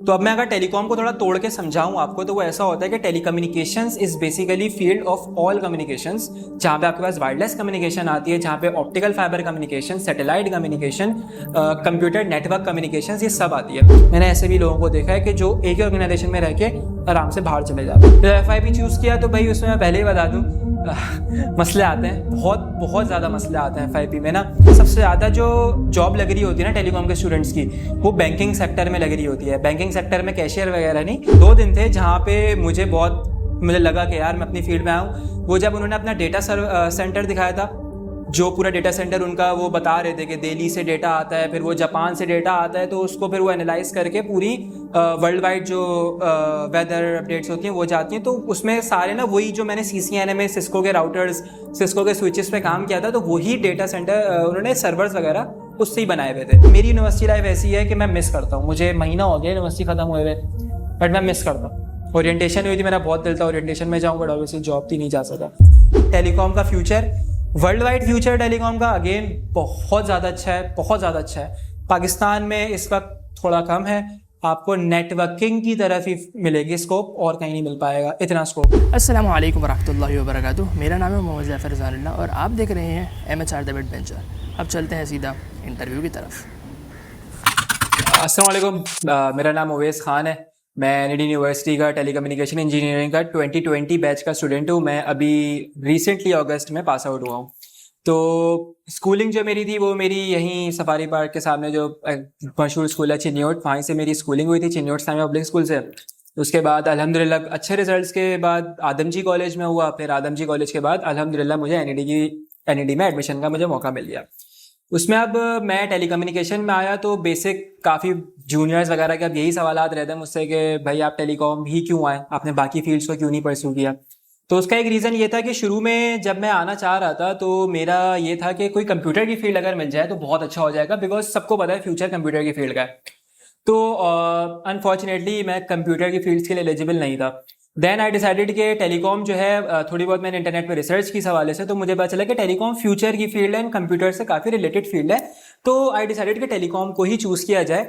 तो अब मैं अगर टेलीकॉम को थोड़ा तोड़ के समझाऊं आपको, तो वो ऐसा होता है कि telecommunications is basically field of all communications, जहां पे आपके पास वायरलेस कम्युनिकेशन आती है, जहां पे optical fibre communication, satellite communication, computer network communications, ये सब आती है। मैंने ऐसे भी लोगों को देखा है कि जो एक ही ऑर्गेनाइजेशन में रह के आराम से बाहर चले जाते हैं। तो FIP चूज़ किया तो भाई उसमें मैं पहले ही बता दूं, मसले आते हैं, बहुत बहुत ज़्यादा मसले आते हैं FIP में ना। सबसे ज़्यादा जो जॉब लग रही होती है ना टेलीकॉम के स्टूडेंट्स की, वो बैंकिंग सेक्टर में लग रही होती है। बैंकिंग सेक्टर में कैशियर वगैरह नहीं। 2 दिन थे जहाँ पे मुझे लगा कि यार मैं अपनी फील्ड में आऊँ। वो जब उन्होंने अपना डेटा सेंटर दिखाया था, जो पूरा डेटा सेंटर उनका, वो बता रहे थे कि दिल्ली से डेटा आता है, फिर वो जापान से डेटा आता है, तो उसको फिर वो एनालाइज करके पूरी वर्ल्ड वाइड जो वेदर अपडेट्स होती हैं वो जाती हैं। तो उसमें सारे ना वही जो मैंने CCNA में सिस्को के राउटर्स, सिस्को के स्विचेस पे काम किया था, तो वही डेटा सेंटर उन्होंने सर्वर्स वगैरह उससे ही बनाए हुए थे। मेरी यूनिवर्सिटी लाइफ ऐसी है कि मैं मिस करता हूँ। मुझे महीना हो गया यूनिवर्सिटी खत्म हुए हुए, बट मैं मिस करता हूँ। ओरिएंटेशन हुई थी, मेरा बहुत दिल था ओरिएंटेशन में जाऊँ, बट ऑब्वियसली जॉब थी, नहीं जा सका। टेलीकॉम का future, world wide future telecom का अगेन बहुत ज़्यादा अच्छा है, बहुत ज़्यादा अच्छा है। पाकिस्तान में इस वक्त थोड़ा कम है, आपको नेटवर्किंग की तरफ ही मिलेगी स्कोप, और कहीं नहीं मिल पाएगा इतना स्कोप। अस्सलामु अलैकुम वरहमतुल्लाहि वबरकातुहू। मेरा नाम है मोहम्मद ज़फ़र ज़ानुल्लाह और आप देख रहे हैं MHR द बेड बेंचर। अब चलते हैं सीधा इंटरव्यू की तरफ। अस्सलाम वालेकुम, मेरा नाम उवैस खान है। मैं NID यूनिवर्सिटी का टेलीकम्युनिकेशन इंजीनियरिंग का 2020 बैच का स्टूडेंट हूँ। मैं अभी रिसेंटली अगस्त में पास आउट हुआ हूँ। तो स्कूलिंग जो मेरी थी वो मेरी यहीं सफारी पार्क के सामने जो मशहूर स्कूल है चिन्योट, वहीं से मेरी स्कूलिंग हुई थी, चिन्योट इस्लामिया पब्लिक स्कूल से। उसके बाद अल्हम्दुलिल्लाह अच्छे रिजल्ट्स के बाद आदमजी कॉलेज में हुआ। फिर आदमजी कॉलेज के बाद अल्हम्दुलिल्लाह मुझे NID में एडमिशन का मुझे मौका मिल गया। उसमें अब मैं टेलीकम्युनिकेशन में आया तो बेसिक काफ़ी जूनियर्स वगैरह के अब यही सवालात रहते हैं मुझसे कि भाई आप टेलीकॉम ही क्यों आए, आपने बाकी फील्ड्स को क्यों नहीं परस्यू किया। तो उसका एक रीज़न ये था कि शुरू में जब मैं आना चाह रहा था तो मेरा ये था कि कोई कंप्यूटर की फील्ड अगर मिल जाए तो बहुत अच्छा हो जाएगा, बिकॉज सबको पता है फ्यूचर कंप्यूटर की फील्ड का है। तो अनफॉर्चुनेटली मैं कंप्यूटर की फील्ड्स के लिए एलिजिबल नहीं था। देन आई डिसाइडेड कि टेलीकॉम जो है, थोड़ी बहुत मैंने इंटरनेट पे रिसर्च की इस हवाले से, तो मुझे पता चला कि टेलीकॉम फ्यूचर की फील्ड है एंड कंप्यूटर से काफ़ी रिलेटेड फील्ड है। तो आई डिसाइडेड कि टेलीकॉम को ही चूज़ किया जाए।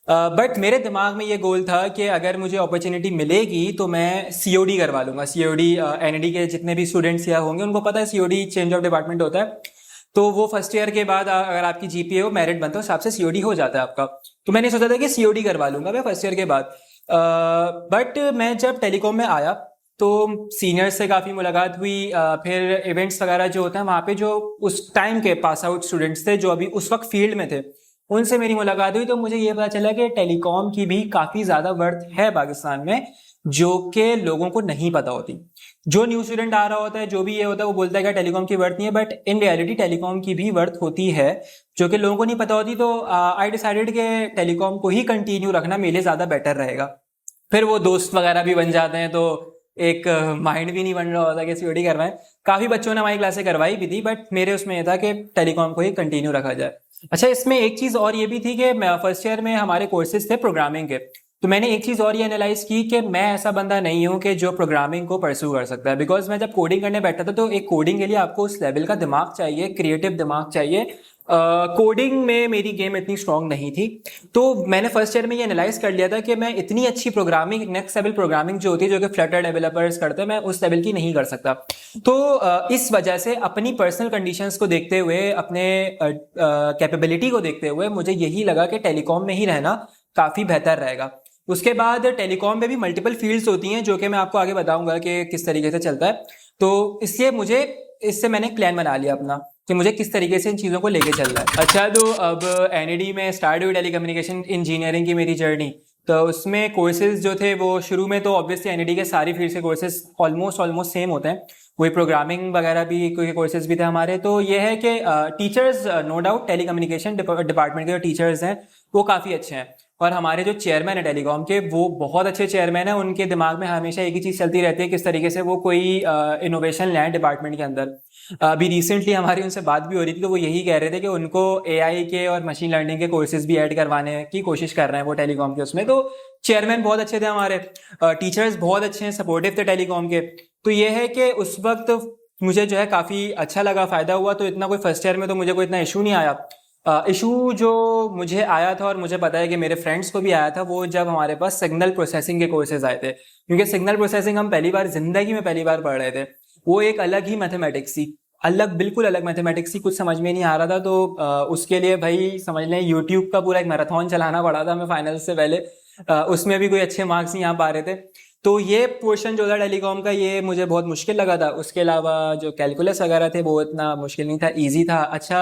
बट मेरे दिमाग में ये गोल था कि अगर मुझे अपॉर्चुनिटी मिलेगी तो मैं COD करवा लूँगा। COD NID के जितने भी स्टूडेंट्स यहाँ होंगे उनको पता है, COD चेंज ऑफ डिपार्टमेंट होता है। तो वो फर्स्ट ईयर के बाद अगर आपकी GPA हो, मेरिट बनता है, उस हिसाब से COD हो जाता है आपका। तो मैंने सोचा था कि COD करवा लूँगा मैं फर्स्ट ईयर के बाद। बट मैं जब टेलीकॉम में आया तो सीनियर्स से काफ़ी मुलाकात हुई। फिर इवेंट्स वगैरह जो होते हैं वहाँ पे जो उस टाइम के पास आउट स्टूडेंट्स थे जो अभी उस वक्त फील्ड में थे, उनसे मेरी मुलाकात हुई। तो मुझे ये पता चला कि टेलीकॉम की भी काफ़ी ज़्यादा वर्थ है पाकिस्तान में, जो कि लोगों को नहीं पता होती। जो न्यू स्टूडेंट आ रहा होता है, जो भी ये होता है, वो बोलता है कि टेलीकॉम की वर्थ नहीं है, बट इन रियलिटी टेलीकॉम की भी वर्थ होती है, जो कि लोगों को नहीं पता होती। तो आई डिसाइडेड कि टेलीकॉम को ही कंटिन्यू रखना मेरे लिए ज़्यादा बेटर रहेगा। फिर वो दोस्त वगैरह भी बन जाते हैं, तो एक माइंड भी नहीं बन रहा होता कि COD करवाएं। काफ़ी बच्चों ने हमारी क्लासें करवाई भी थी, बट मेरे उसमें यह था कि टेलीकॉम को ही कंटिन्यू रखा जाए। अच्छा, इसमें एक चीज़ और ये भी थी कि फर्स्ट ईयर में हमारे कोर्सेज थे प्रोग्रामिंग के। तो मैंने एक चीज़ और ये एनालाइज की कि मैं ऐसा बंदा नहीं हूँ कि जो प्रोग्रामिंग को परस्यू कर सकता है। बिकॉज मैं जब कोडिंग करने बैठा था तो एक कोडिंग के लिए आपको उस लेवल का दिमाग चाहिए, क्रिएटिव दिमाग चाहिए। कोडिंग में मेरी गेम इतनी स्ट्रांग नहीं थी। तो मैंने फर्स्ट ईयर में ये एनालाइज कर लिया था कि मैं इतनी अच्छी प्रोग्रामिंग, नेक्स्ट लेवल प्रोग्रामिंग जो होती है, जो कि फ्लटर डेवलपर्स करते हैं, मैं उस लेवल की नहीं कर सकता। तो इस वजह से अपनी पर्सनल कंडीशंस को देखते हुए, अपने कैपेबिलिटी को देखते हुए, मुझे यही लगा कि टेलीकॉम में ही रहना काफ़ी बेहतर रहेगा। उसके बाद टेलीकॉम में भी मल्टीपल फील्ड्स होती हैं, जो कि मैं आपको आगे बताऊंगा कि किस तरीके से चलता है। तो इसलिए इससे मैंने प्लान बना लिया अपना कि मुझे किस तरीके से इन चीज़ों को लेके चलना है। अच्छा, तो अब NID में स्टार्ट हुई टेलीकम्युनिकेशन इंजीनियरिंग की मेरी जर्नी। तो उसमें कोर्सेज जो थे वो शुरू में तो ऑब्वियसली NID के सारी फील्ड से कोर्सेज ऑलमोस्ट सेम होते हैं। कोई प्रोग्रामिंग वगैरह भी कोई कोर्सेज भी थे हमारे। तो ये है कि teachers, no doubt telecommunication department के जो टीचर्स हैं वो काफ़ी अच्छे हैं, और हमारे जो चेयरमैन है टेलीकॉम के, वो बहुत अच्छे चेयरमैन हैं। उनके दिमाग में हमेशा एक ही चीज़ चलती रहती है, किस तरीके से वो कोई इनोवेशन लाएं डिपार्टमेंट के अंदर। अभी रिसेंटली हमारी उनसे बात भी हो रही थी, तो वो यही कह रहे थे कि उनको AI के और मशीन लर्निंग के कोर्सेज भी ऐड करवाने की कोशिश कर रहे हैं वो टेलीकॉम के उसमें। तो चेयरमैन बहुत अच्छे थे हमारे, टीचर्स बहुत अच्छे हैं, सपोर्टिव थे टेलीकॉम के। तो ये है कि उस वक्त मुझे जो है काफ़ी अच्छा लगा, फ़ायदा हुआ। तो इतना कोई फर्स्ट ईयर में तो मुझे कोई इतना इशू नहीं आया। इशू जो मुझे आया था और मुझे पता है कि मेरे फ्रेंड्स को भी आया था, वो जब हमारे पास सिग्नल प्रोसेसिंग के कोर्सेज आए थे, क्योंकि सिग्नल प्रोसेसिंग हम पहली बार जिंदगी में पहली बार पढ़ रहे थे। वो एक अलग ही मैथमेटिक्स थी, अलग बिल्कुल अलग मैथमेटिक्स थी, कुछ समझ में नहीं आ रहा था। तो उसके लिए भाई समझ लें यूट्यूब का पूरा एक मैराथन चलाना पड़ा था हमें फाइनल से पहले। उसमें भी कोई अच्छे मार्क्स नहीं आ पा रहे थे। तो ये पोर्शन जो था टेलीकॉम का, ये मुझे बहुत मुश्किल लगा था। उसके अलावा जो कैलकुलस वगैरह थे वो इतना मुश्किल नहीं था, ईजी था। अच्छा,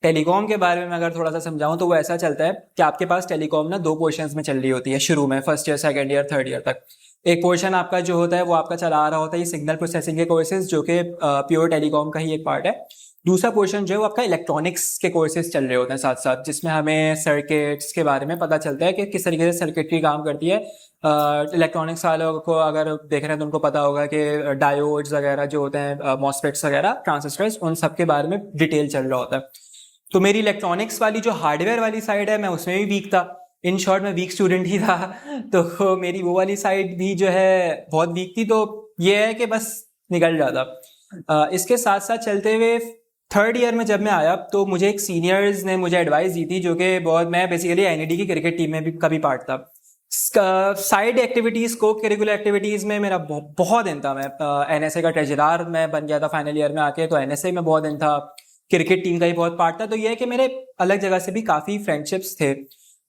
टेलीकॉम के बारे में मैं अगर थोड़ा सा समझाऊं तो वो ऐसा चलता है कि आपके पास टेलीकॉम ना दो पोर्शंस में चल रही होती है शुरू में, first year, second year, third year तक। एक पोर्शन आपका जो होता है वो आपका चला आ रहा होता है ये सिग्नल प्रोसेसिंग के कोर्सेज, जो कि प्योर टेलीकॉम का ही एक पार्ट है। दूसरा पोर्शन जो है वो आपका इलेक्ट्रॉनिक्स के कोर्सेज चल रहे होते हैं साथ साथ, जिसमें हमें सर्किट्स के बारे में पता चलता है कि किस तरीके से सर्किटरी काम करती है। इलेक्ट्रॉनिक्स वालों को अगर देख रहे हैं तो उनको पता होगा कि डायोड्स वगैरह जो होते हैं, मॉसफेट्स वगैरह, ट्रांजिस्टर्स, उन सब के बारे में डिटेल चल रहा होता है। तो मेरी इलेक्ट्रॉनिक्स वाली जो हार्डवेयर वाली साइड है, मैं उसमें भी वीक था। इन शॉर्ट मैं वीक स्टूडेंट ही था। तो मेरी वो वाली साइड भी जो है बहुत वीक थी। तो ये है कि बस निकल जाता। इसके साथ साथ चलते हुए थर्ड ईयर में जब मैं आया तो मुझे एक सीनियर्स ने मुझे एडवाइस दी थी, जो कि बहुत, मैं बेसिकली एनईडी की क्रिकेट टीम में भी का भी पार्ट था। साइड एक्टिविटीज को करिकुलर एक्टिविटीज में मेरा बहुत दिन था। मैं एनएसए का ट्रेजरार मैं बन गया था फाइनल ईयर में आके, तो एनएसए में बहुत दिन था। क्रिकेट टीम का ही बहुत पार्ट था। तो ये है कि मेरे अलग जगह से भी काफी फ्रेंडशिप्स थे।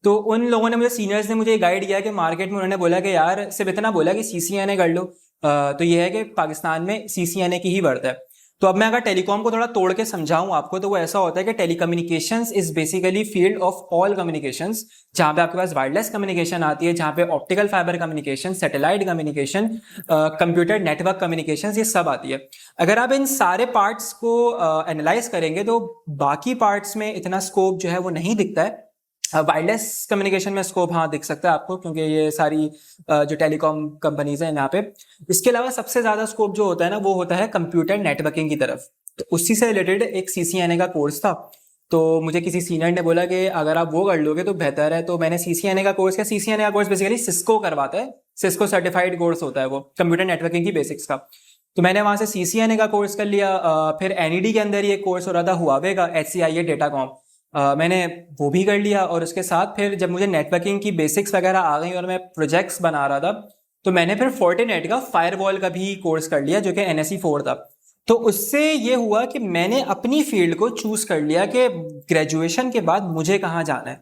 तो उन लोगों ने मुझे, सीनियर्स ने मुझे गाइड किया कि मार्केट में, उन्होंने बोला कि यार सिर्फ इतना बोला कि सीसीएनए कर लो। तो ये है कि पाकिस्तान में सीसीएनए की ही बढ़ता है। तो अब मैं अगर टेलीकॉम को थोड़ा तोड़ के समझाऊं आपको, तो वो ऐसा होता है कि telecommunications is basically field of all communications, जहां पे आपके पास वायरलेस कम्युनिकेशन आती है, जहां पे optical fibre communication, satellite communication, computer network communications, ये सब आती है। अगर आप इन सारे पार्ट्स को एनालाइज करेंगे तो बाकी पार्ट्स में इतना स्कोप जो है वो नहीं दिखता है। वायरलेस कम्युनिकेशन में स्कोप हाँ दिख सकता है आपको, क्योंकि ये सारी जो टेलीकॉम कंपनीज हैं यहाँ पे। इसके अलावा सबसे ज्यादा स्कोप जो होता है ना, वो होता है कंप्यूटर नेटवर्किंग की तरफ। तो उसी से रिलेटेड एक सीसीएनए का कोर्स था। तो मुझे किसी सीनियर ने बोला कि अगर आप वो कर लोगे तो बेहतर है। तो मैंने सीसीएनए का कोर्स किया। सीसीएनए का कोर्स बेसिकली सिस्को करवाता है, सिस्को सर्टिफाइड कोर्स होता है वो कंप्यूटर नेटवर्किंग की बेसिक्स का। तो मैंने वहां से सीसीएनए का कोर्स कर लिया। फिर एनईडी के अंदर ये कोर्स हो रहा था हुआवे का, HCIA डेटाकॉम, मैंने वो भी कर लिया। और उसके साथ फिर जब मुझे नेटवर्किंग की बेसिक्स वगैरह आ गई और मैं प्रोजेक्ट्स बना रहा था, तो मैंने फिर फोर्टिनेट का फायरवॉल का भी कोर्स कर लिया, जो कि NSE 4 था। तो उससे ये हुआ कि मैंने अपनी फील्ड को चूज कर लिया कि ग्रेजुएशन के बाद मुझे कहाँ जाना है।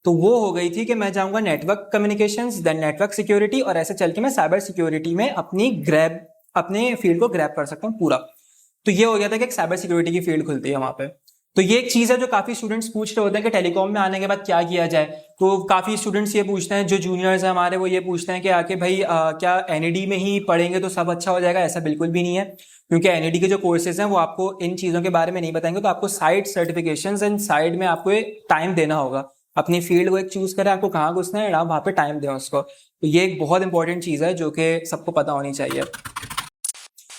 तो वो हो गई थी कि मैं जाऊंगा network communications, then network security, और ऐसे चल के मैं साइबर सिक्योरिटी में अपने फील्ड को ग्रैब कर सकता हूँ पूरा। तो ये हो गया था कि एक साइबर सिक्योरिटी की फील्ड खुलती है वहां पे। तो ये एक चीज है जो काफी स्टूडेंट्स पूछ रहे होते हैं कि टेलीकॉम में आने के बाद क्या किया जाए। तो काफी स्टूडेंट्स ये पूछते हैं, जो जूनियर्स हैं हमारे, वो ये पूछते हैं कि आके भाई क्या एनईडी में ही पढ़ेंगे तो सब अच्छा हो जाएगा? ऐसा बिल्कुल भी नहीं है, क्योंकि एनईडी के जो कोर्सेज हैं वो आपको इन चीजों के बारे में नहीं बताएंगे। तो आपको साइड सर्टिफिकेशंस एंड साइड में आपको टाइम देना होगा। अपनी फील्ड को एक चूज करें, आपको कहाँ घुसना है, आप वहाँ पे टाइम दें उसको। तो ये एक बहुत इंपॉर्टेंट चीज है जो कि सबको पता होनी चाहिए।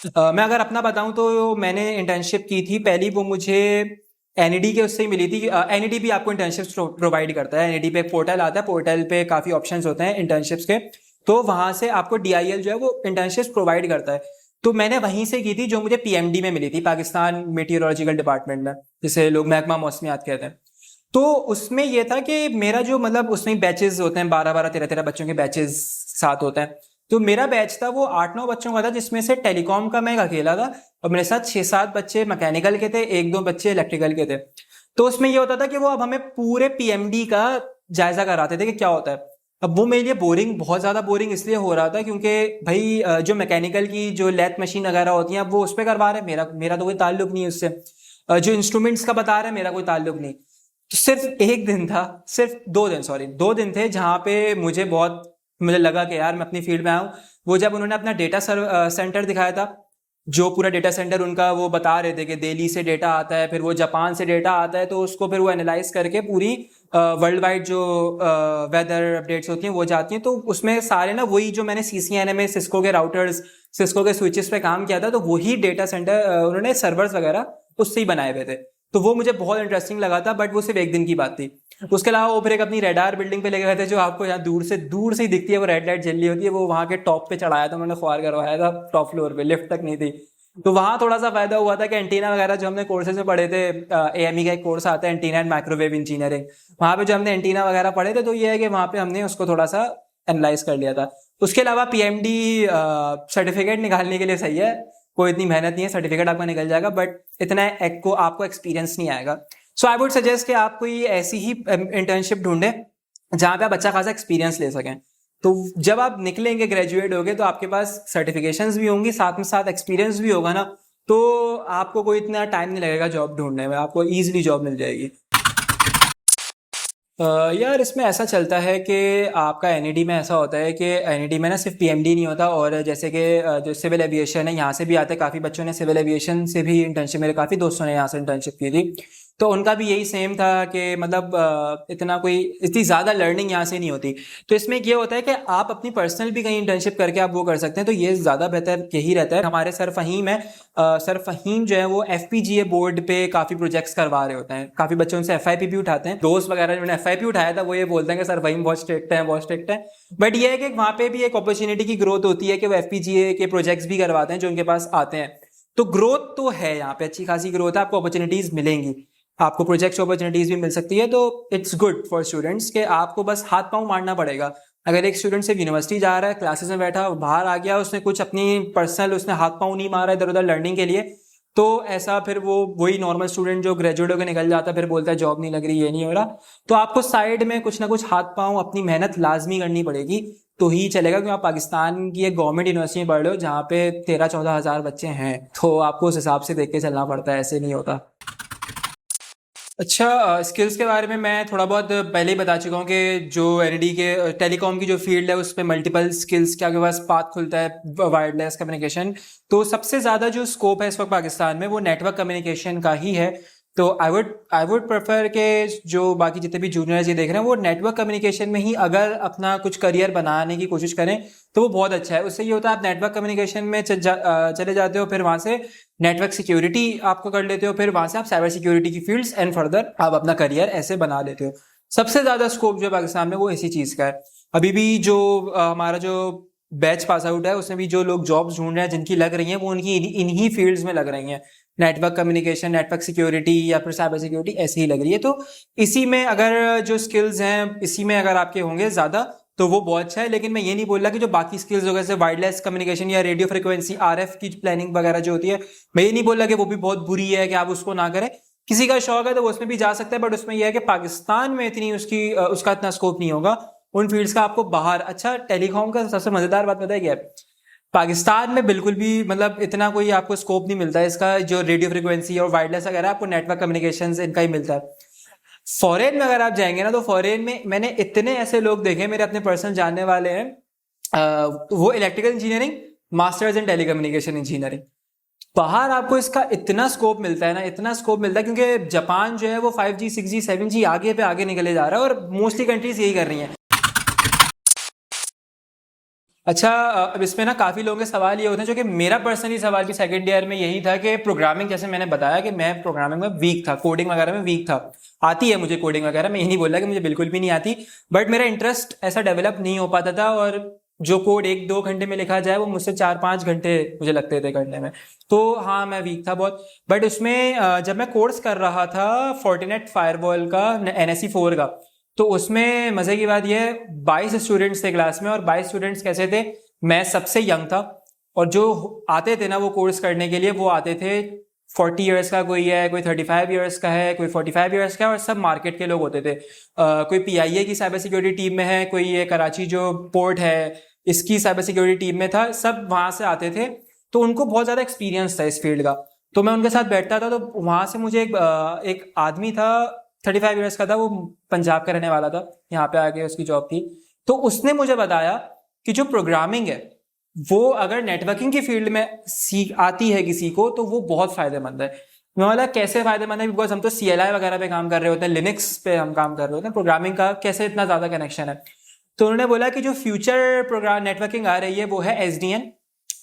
मैं अगर अपना बताऊं तो मैंने इंटर्नशिप की थी पहली, वो मुझे एनईडी के उससे ही मिली थी। एनईडी भी आपको इंटर्नशिप्स प्रोवाइड करता है। एनईडी पे एक पोर्टल आता है, पोर्टल पे काफी ऑप्शंस होते हैं इंटर्नशिप्स के। तो वहां से आपको डीआईएल जो है वो इंटर्नशिप्स प्रोवाइड करता है। तो मैंने वहीं से की थी, जो मुझे पीएमडी में मिली थी, पाकिस्तान मेटीरियोलॉजिकल डिपार्टमेंट में, जिसे लोग महकमा मौसमियात कहते हैं। तो उसमें यह था कि मेरा जो, मतलब उसमें बैचेस होते हैं, 12-12, 13-13 बच्चों के बैचेस साथ होते हैं। तो मेरा बैच था वो 8-9 बच्चों का था, जिसमें से टेलीकॉम का मैं अकेला था, और मेरे साथ 6-7 बच्चे मैकेनिकल के थे, 1-2 बच्चे इलेक्ट्रिकल के थे। तो उसमें ये होता था कि वो अब हमें पूरे पीएमडी का जायजा कराते थे कि क्या होता है। अब वो मेरे लिए बोरिंग, बहुत ज्यादा बोरिंग इसलिए हो रहा था क्योंकि भाई जो मैकेनिकल की जो लेथ मशीन वगैरह होती है वो उस पर करवा रहे, मेरा तो कोई ताल्लुक नहीं है उससे। जो इंस्ट्रूमेंट्स का बता रहे हैं, मेरा कोई ताल्लुक नहीं। तो सिर्फ एक दिन था, सिर्फ 2 दिन, सॉरी 2 दिन थे, जहां पे मुझे लगा कि यार मैं अपनी फील्ड में आऊं। वो जब उन्होंने अपना डेटा सेंटर दिखाया था, जो पूरा डेटा सेंटर उनका, वो बता रहे थे कि दिल्ली से डेटा आता है, फिर वो जापान से डेटा आता है, तो उसको फिर वो एनालाइज करके पूरी वर्ल्ड वाइड जो वेदर अपडेट्स होती हैं वो जाती हैं। तो उसमें सारे ना वही जो मैंने सीसीएनए में सिस्को के राउटर्स, सिस्को के स्विचेस पे काम किया था, तो वही डेटा सेंटर उन्होंने सर्वर्स वगैरह उससे ही बनाए हुए थे। तो वो मुझे बहुत इंटरेस्टिंग लगा था, बट वो सिर्फ एक दिन की बात थी। उसके अलावा वो फिर एक अपनी रेडार बिल्डिंग पे लेके गए थे, जो आपको यहाँ दूर से ही दिखती है, वो रेड लाइट जल रही होती है, वो वहां के टॉप पे चढ़ाया था उन्होंने, ख्वार करवाया था टॉप फ्लोर पे, लिफ्ट तक नहीं थी। तो वहाँ थोड़ा सा फायदा हुआ था कि एंटीना वगैरह जो हमने कोर्सेज में पढ़े थे, एएमई का एक कोर्स आता है एंटीना एंड माइक्रोवेव इंजीनियरिंग, वहाँ पे जो हमने एंटीना वगैरह पढ़े थे तो ये है कि वहाँ पे हमने उसको थोड़ा सा एनालाइज कर लिया था। उसके अलावा पीएमडी सर्टिफिकेट निकालने के लिए सही है, कोई इतनी मेहनत नहीं है, सर्टिफिकेट आपका निकल जाएगा, बट इतना आपको एक्सपीरियंस नहीं आएगा। सो आई वुड सजेस्ट कि आप कोई ऐसी ही इंटर्नशिप ढूंढे जहाँ पे आप अच्छा खासा एक्सपीरियंस ले सकें। तो जब आप निकलेंगे, ग्रेजुएट होगे, तो आपके पास सर्टिफिकेशंस भी होंगी, साथ में साथ एक्सपीरियंस भी होगा ना, तो आपको कोई इतना टाइम नहीं लगेगा जॉब ढूंढने में, आपको ईजिली जॉब मिल जाएगी। यार इसमें ऐसा चलता है कि आपका एनईडी में ऐसा होता है कि एनईडी में ना सिर्फ पीएमडी नहीं होता, और जैसे कि जो सिविल एविएशन है यहाँ से भी आते हैं, काफ़ी बच्चों ने सिविल एविएशन से भी इंटर्नशिप, मेरे काफ़ी दोस्तों ने यहाँ से इंटर्नशिप की थी, तो उनका भी यही सेम था कि मतलब इतना कोई इतनी ज़्यादा लर्निंग यहाँ से नहीं होती। तो इसमें ये होता है कि आप अपनी पर्सनल भी कहीं इंटर्नशिप करके आप वो कर सकते हैं, तो ये ज़्यादा बेहतर यही रहता है। हमारे सर फ़हीम है, सर फ़हीम जो है वो FPGA बोर्ड पे काफ़ी प्रोजेक्ट्स करवा रहे होते हैं, काफ़ी बच्चे उनसे FIP भी उठाते हैं। दोस्त वगैरह जिन्होंने FIP उठाया था वो ये बोलते हैं कि सर फ़हीम बहुत स्ट्रिक्ट है, बहुत स्ट्रिक्ट है, बट ये है कि वहाँ पे भी एक अपॉर्चुनिटी की ग्रोथ होती है कि वो FPGA के प्रोजेक्ट्स भी करवाते हैं जो उनके पास आते हैं। तो ग्रोथ तो है यहाँ पे, अच्छी खासी ग्रोथ है, आपको अपॉर्चुनिटीज़ मिलेंगी, आपको प्रोजेक्ट अपॉर्चुनिटीज भी मिल सकती है। तो इट्स गुड फॉर स्टूडेंट्स कि आपको बस हाथ पांव मारना पड़ेगा। अगर एक स्टूडेंट सिर्फ यूनिवर्सिटी जा रहा है, क्लासेस में बैठा, बाहर आ गया, उसने कुछ अपनी पर्सनल उसने हाथ पांव नहीं मारा इधर उधर लर्निंग के लिए, तो ऐसा फिर वो वही नॉर्मल स्टूडेंट जो ग्रेजुएट होकर निकल जाता है, फिर बोलता है जॉब नहीं लग रही, ये नहीं हो रहा। तो आपको साइड में कुछ ना कुछ हाथ पांव अपनी मेहनत लाजमी करनी पड़ेगी, तो ही चलेगा। क्योंकि आप पाकिस्तान की एक गवर्नमेंट यूनिवर्सिटी में पढ़ रहे हो जहाँ पे 13-14 हज़ार बच्चे हैं, तो आपको उस हिसाब से देख के चलना पड़ता है, ऐसे नहीं होता। अच्छा, स्किल्स के बारे में मैं थोड़ा बहुत पहले ही बता चुका हूँ कि जो एनईडी के टेलीकॉम की जो फील्ड है उस पर मल्टीपल स्किल्स के आपके पास पाथ खुलता है, वायरलेस कम्युनिकेशन। तो सबसे ज़्यादा जो स्कोप है इस वक्त पाकिस्तान में वो नेटवर्क कम्युनिकेशन का ही है। तो आई वुड प्रेफर के जो बाकी जितने भी जूनियर्स ये देख रहे हैं वो नेटवर्क कम्युनिकेशन में ही अगर अपना कुछ करियर बनाने की कोशिश करें तो वो बहुत अच्छा है। उससे ये होता है आप नेटवर्क कम्युनिकेशन में चले जाते हो, फिर वहाँ से नेटवर्क सिक्योरिटी आपको कर लेते हो, फिर वहाँ से आप साइबर सिक्योरिटी की फील्ड्स एंड फर्दर आप अपना करियर ऐसे बना लेते हो। सबसे ज़्यादा स्कोप जो है पाकिस्तान में वो इसी चीज़ का है। अभी भी जो हमारा जो बैच पास आउट है उसमें भी जो लोग जॉब्स ढूंढ रहे हैं जिनकी लग रही हैं वो उनकी इन्हीं फील्ड्स में लग रही हैं, नेटवर्क कम्युनिकेशन, नेटवर्क सिक्योरिटी या फिर साइबर सिक्योरिटी ऐसी ही लग रही है। तो इसी में अगर जो स्किल्स हैं इसी में अगर आपके होंगे ज़्यादा तो वो बहुत अच्छा है। लेकिन मैं ये नहीं बोल रहा कि जो बाकी स्किल्स हो गए जैसे वायरलेस कम्युनिकेशन या रेडियो फ्रिक्वेंसी RF की प्लानिंग वगैरह जो होती है, मैं ये नहीं बोल रहा कि वो भी बहुत बुरी है कि आप उसको ना करें। किसी का शौक है तो वो उसमें भी जा सकता है, बट उसमें यह है कि पाकिस्तान में इतनी उसका इतना स्कोप नहीं होगा उन फील्ड्स का आपको बाहर। अच्छा, टेलीकॉम का सबसे मजेदार बात पता है क्या है? पाकिस्तान में बिल्कुल भी मतलब इतना कोई आपको स्कोप नहीं मिलता है इसका, जो रेडियो फ्रिक्वेंसी और वायरलेस वगैरह आपको नेटवर्क कम्युनिकेशन इनका ही मिलता है। फॉरेन में अगर आप जाएंगे ना तो फॉरेन में मैंने इतने ऐसे लोग देखे, मेरे अपने पर्सनल जानने वाले हैं, वो electrical engineering, masters in telecommunication engineering, बाहर आपको इसका इतना स्कोप मिलता है ना, इतना स्कोप मिलता है, क्योंकि जापान जो है वो 5G 6G 7G आगे पे आगे निकले जा रहा है और मोस्टली कंट्रीज यही कर रही हैं। अच्छा, अब इसमें ना काफ़ी लोगों के सवाल ये होते हैं, जो कि मेरा पर्सनली सवाल भी सेकंड ईयर में यही था कि प्रोग्रामिंग, जैसे मैंने बताया कि मैं प्रोग्रामिंग में वीक था, कोडिंग वगैरह में वीक था, आती है मुझे कोडिंग वगैरह, मैं ये नहीं बोल रहा कि मुझे बिल्कुल भी नहीं आती, बट मेरा इंटरेस्ट ऐसा डेवलप नहीं हो पाता था, और जो कोड 1-2 घंटे में लिखा जाए वो मुझसे 4-5 घंटे मुझे लगते थे करने में। तो हाँ, मैं वीक था बहुत। बट उसमें जब मैं कोर्स कर रहा था फोर्टिनेट फायरवॉल का, NSE 4 का, तो उसमें मजे की बात यह है 22 स्टूडेंट्स थे क्लास में, और 22 स्टूडेंट्स कैसे थे, मैं सबसे यंग था, और जो आते थे ना वो कोर्स करने के लिए वो आते थे 40 इयर्स का कोई है, कोई 35 इयर्स का है, कोई 45 इयर्स का है, और सब मार्केट के लोग होते थे। कोई PIA की साइबर सिक्योरिटी टीम में है, कोई ये कराची जो पोर्ट है इसकी साइबर सिक्योरिटी टीम में था, सब वहाँ से आते थे। तो उनको बहुत ज़्यादा एक्सपीरियंस था इस फील्ड का, तो मैं उनके साथ बैठता था। तो वहाँ से मुझे एक आदमी था 35 इयर्स का था, वो पंजाब का रहने वाला था, यहाँ पे आके उसकी जॉब थी। तो उसने मुझे बताया कि जो प्रोग्रामिंग है वो अगर नेटवर्किंग की फील्ड में आती है किसी को तो वो बहुत फायदेमंद है। मैं बोला कैसे फायदेमंद है, बिकॉज हम तो CLI वगैरह पे काम कर रहे होते हैं, लिनक्स पे हम काम कर रहे होते हैं, प्रोग्रामिंग का कैसे इतना ज़्यादा कनेक्शन है। तो उन्होंने बोला कि जो फ्यूचर प्रोग्राम नेटवर्किंग आ रही है वो है SDN,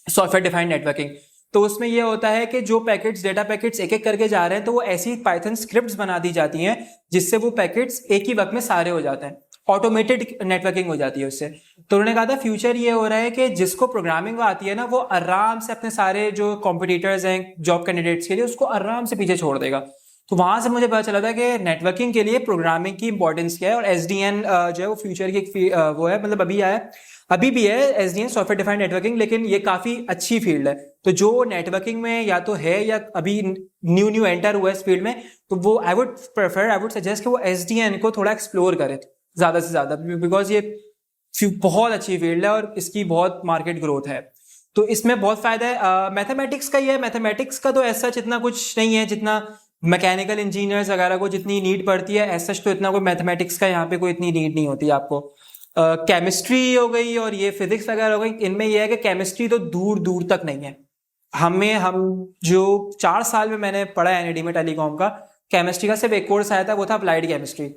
सॉफ्टवेयर डिफाइंड नेटवर्किंग। तो उसमें यह होता है कि जो पैकेट्स, डेटा पैकेट्स एक एक करके जा रहे हैं, तो वो ऐसी पाइथन स्क्रिप्ट्स बना दी जाती हैं जिससे वो पैकेट्स एक ही वक्त में सारे हो जाते हैं, ऑटोमेटेड नेटवर्किंग हो जाती है उससे। तो उन्होंने कहा था फ्यूचर ये हो रहा है कि जिसको प्रोग्रामिंग आती है ना, वो आराम से अपने सारे जो कॉम्पिटिटर्स हैं जॉब कैंडिडेट्स के लिए, उसको आराम से पीछे छोड़ देगा। तो वहां से मुझे पता चला था कि नेटवर्किंग के लिए प्रोग्रामिंग की इंपॉर्टेंस क्या है, और एसडीएन जो है वो फ्यूचर की वो है, मतलब अभी भी है एसडीएन, सॉफ्टवेयर डिफाइंड नेटवर्किंग, लेकिन ये काफी अच्छी फील्ड है। तो जो नेटवर्किंग में या तो है या अभी न्यू एंटर हुआ है इस फील्ड में, तो वो आई वुड सजेस्ट कि वो एसडीएन को थोड़ा एक्सप्लोर करे ज्यादा से ज्यादा, बिकॉज ये बहुत अच्छी फील्ड है और इसकी बहुत मार्केट ग्रोथ है। तो इसमें बहुत फायदा है। मैथमेटिक्स का ही है, मैथमेटिक्स का तो ऐसा इतना कुछ नहीं है जितना मैकेनिकल इंजीनियर्स वगैरह को जितनी नीड पड़ती है, ऐसा तो इतना कोई मैथमेटिक्स का यहाँ पे कोई इतनी नीड नहीं होती आपको। केमिस्ट्री हो गई और ये फिजिक्स वगैरह हो गई, इनमें यह है कि केमिस्ट्री तो दूर दूर तक नहीं है। हम जो 4 साल में मैंने पढ़ा है एनईडी में टेलीकॉम का, केमिस्ट्री का सिर्फ एक कोर्स आया था, वो था अप्लाइड केमिस्ट्री।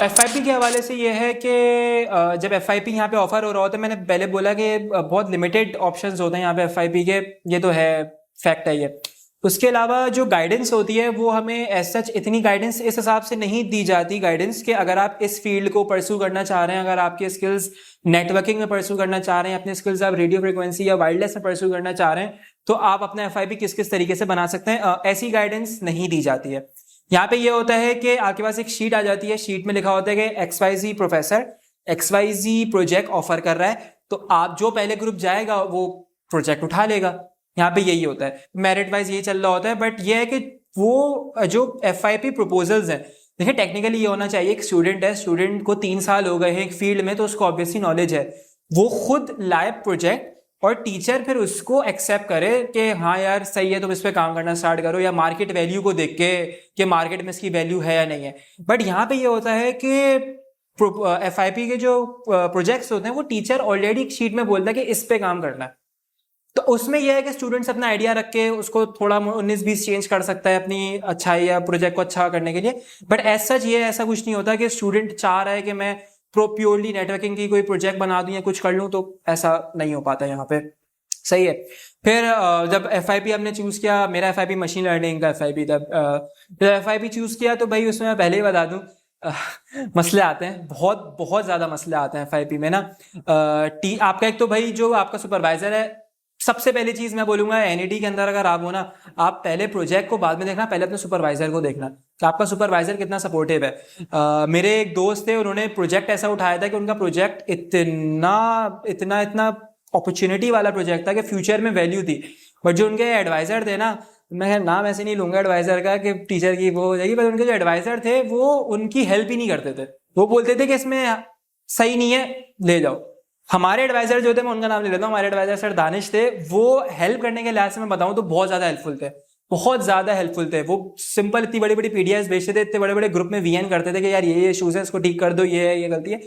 एफआईपी के हवाले से ये है कि जब एफआईपी यहाँ पे ऑफर हो रहा होता है, मैंने पहले बोला कि बहुत लिमिटेड ऑप्शंस होते हैं यहाँ पे एफआईपी के, ये तो है, फैक्ट है ये। उसके अलावा जो गाइडेंस होती है वो हमें एज सच इतनी गाइडेंस इस हिसाब से नहीं दी जाती गाइडेंस कि अगर आप इस फील्ड को परस्यू करना चाह रहे हैं, अगर आपके स्किल्स नेटवर्किंग में परस्यू करना चाह रहे हैं, अपने स्किल्स आप रेडियो फ्रिक्वेंसी या वायरलेस में परस्यू करना चाह रहे हैं, तो आप अपना एफआईपी किस किस तरीके से बना सकते हैं, ऐसी गाइडेंस नहीं दी जाती है। यहाँ पे ये होता है कि आपके पास एक शीट आ जाती है, शीट में लिखा होता है कि XYZ professor XYZ project offer कर रहा है, तो आप जो पहले ग्रुप जाएगा वो प्रोजेक्ट उठा लेगा। यहाँ पे यही होता है, मेरिट वाइज यही चल रहा होता है। बट ये है कि वो जो एफआईपी प्रपोजल्स हैं, देखिए टेक्निकली ये होना चाहिए, एक स्टूडेंट है, स्टूडेंट को 3 साल हो गए हैं एक फील्ड में, तो उसको ऑब्वियसली नॉलेज है, वो खुद लाए प्रोजेक्ट और टीचर फिर उसको एक्सेप्ट करे कि हाँ यार सही है, तुम इस पे काम करना स्टार्ट करो, या मार्केट वैल्यू को देख के कि मार्केट में इसकी वैल्यू है या नहीं है। बट यहाँ पे ये होता है कि एफआईपी के जो प्रोजेक्ट्स होते हैं वो टीचर ऑलरेडी एक शीट में बोलता है कि इस पे काम करना है, तो उसमें यह है कि स्टूडेंट्स अपना आइडिया रख के उसको थोड़ा 19-20 चेंज कर सकता है अपनी अच्छाई या प्रोजेक्ट को अच्छा करने के लिए। बट एज सच ये ऐसा कुछ नहीं होता कि स्टूडेंट चाह रहा है कि मैं प्योरली नेटवर्किंग की कोई प्रोजेक्ट बना दूं या कुछ कर लूं, तो ऐसा नहीं हो पाता यहाँ पे। सही है। फिर जब एफआईपी हमने चूज किया, मेरा एफआईपी मशीन लर्निंग का एफआईपी था, जब एफआईपी चूज किया तो भाई उसमें मैं पहले ही बता दूं मसले आते हैं, बहुत बहुत ज्यादा मसले आते हैं एफआईपी में ना। आपका एक तो भाई जो आपका सुपरवाइजर है, सबसे पहली चीज मैं बोलूंगा एनईडी के अंदर अगर आप हो ना, आप पहले प्रोजेक्ट को बाद में देखना, पहले अपने सुपरवाइजर को देखना कि आपका सुपरवाइजर कितना सपोर्टिव है। मेरे एक दोस्त थे, उन्होंने प्रोजेक्ट ऐसा उठाया था कि उनका प्रोजेक्ट इतना इतना इतना अपॉर्चुनिटी वाला प्रोजेक्ट था कि फ्यूचर में वैल्यू थी। बट जो उनके एडवाइजर थे ना, मैं नाम ऐसे नहीं लूंगा एडवाइजर का कि टीचर की वो हो जाएगी, पर उनके जो एडवाइजर थे वो उनकी हेल्प ही नहीं करते थे। वो बोलते थे कि इसमें सही नहीं है, ले जाओ। हमारे एडवाइजर जो थे, मैं उनका नाम ले लेता हूँ, हमारे एडवाइजर सर दानिश थे, वो हेल्प करने के लिहाज से मैं बताऊं तो बहुत ज्यादा हेल्पफुल थे, बहुत ज्यादा हेल्पफुल थे। वो सिंपल इतनी बड़ी बड़ी पीडीएफ भेजते थे, इतने बड़े बड़े ग्रुप में वीएन करते थे कि यार ये इश्यूज है, इसको ठीक कर दो, ये गलती है,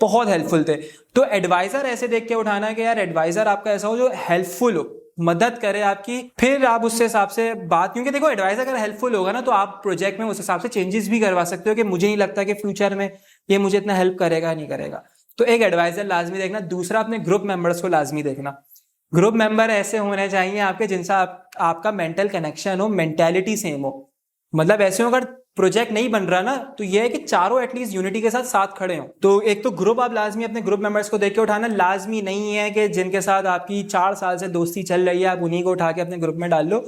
बहुत हेल्पफुल थे। तो एडवाइजर ऐसे देख के उठाना कि यार एडवाइजर आपका ऐसा हो जो हेल्पफुल हो, मदद करे आपकी, फिर आप उससे हिसाब से बात, क्योंकि देखो एडवाइजर अगर हेल्पफुल होगा ना तो आप प्रोजेक्ट में उस हिसाब से चेंजेस भी करवा सकते हो कि मुझे नहीं लगता कि फ्यूचर में ये मुझे इतना हेल्प करेगा नहीं करेगा। तो एक एडवाइजर लाजमी देखना। दूसरा, अपने ग्रुप मेंबर्स को लाजमी देखना। ग्रुप मेंबर ऐसे होने चाहिए आपके जिनसे आपका मेंटल कनेक्शन हो, मेंटेलिटी सेम हो। मतलब ऐसे हो, अगर प्रोजेक्ट नहीं बन रहा ना तो ये है कि चारों एटलीस्ट यूनिटी के साथ खड़े हो। तो एक तो ग्रुप आप लाजमी अपने ग्रुप मेंबर्स को देख के उठाना। लाजमी नहीं है कि जिनके साथ आपकी 4 साल से दोस्ती चल रही है आप उन्हीं को उठा के अपने ग्रुप में डाल लो,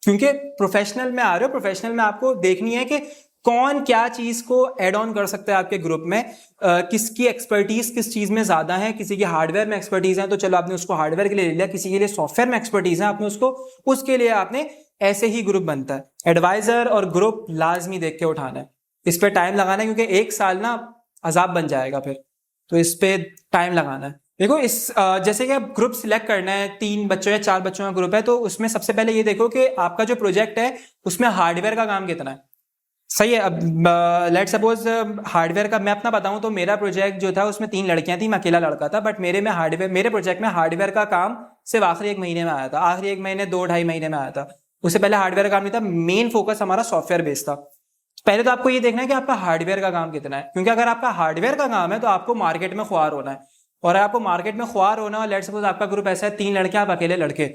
क्योंकि प्रोफेशनल में आ रहे हो। प्रोफेशनल में आपको देखनी है कि कौन क्या चीज को ऐड ऑन कर सकता है आपके ग्रुप में, किसकी एक्सपर्टीज किस चीज में ज्यादा है। किसी की हार्डवेयर में एक्सपर्टीज है तो चलो आपने उसको हार्डवेयर के लिए ले लिया, किसी के लिए सॉफ्टवेयर में एक्सपर्टीज है आपने उसको, उसके लिए आपने, ऐसे ही ग्रुप बनता है। एडवाइजर और ग्रुप लाजमी देख के उठाना है। इस पे टाइम लगाना है, क्योंकि 1 साल ना अजाब बन जाएगा फिर, तो इस पे टाइम लगाना है। देखो जैसे कि आप ग्रुप सिलेक्ट करना है, 3 बच्चों या 4 बच्चों का ग्रुप है, तो उसमें सबसे पहले ये देखो कि आपका जो प्रोजेक्ट है उसमें हार्डवेयर का काम कितना है। सही है। अब लेट सपोज हार्डवेयर का मैं अपना बताऊं तो मेरा प्रोजेक्ट जो था उसमें 3 लड़कियां थी, मैं अकेला लड़का था। बट मेरे प्रोजेक्ट में हार्डवेयर का काम सिर्फ आखिरी 1 महीने में आया था, आखिरी 1 महीने 2-2.5 महीने में आया था। उससे पहले हार्डवेयर का काम नहीं था, मेन फोकस हमारा सॉफ्टवेयर बेस्ड था। पहले तो आपको ये देखना है कि आपका हार्डवेयर का काम कितना है, क्योंकि अगर आपका हार्डवेयर का काम है तो आपको मार्केट में ख्वार होना है। और आपको मार्केट में ख्वार होना, लेट सपोज आपका ग्रुप ऐसा है 3 लड़कियां, आप अकेले लड़के,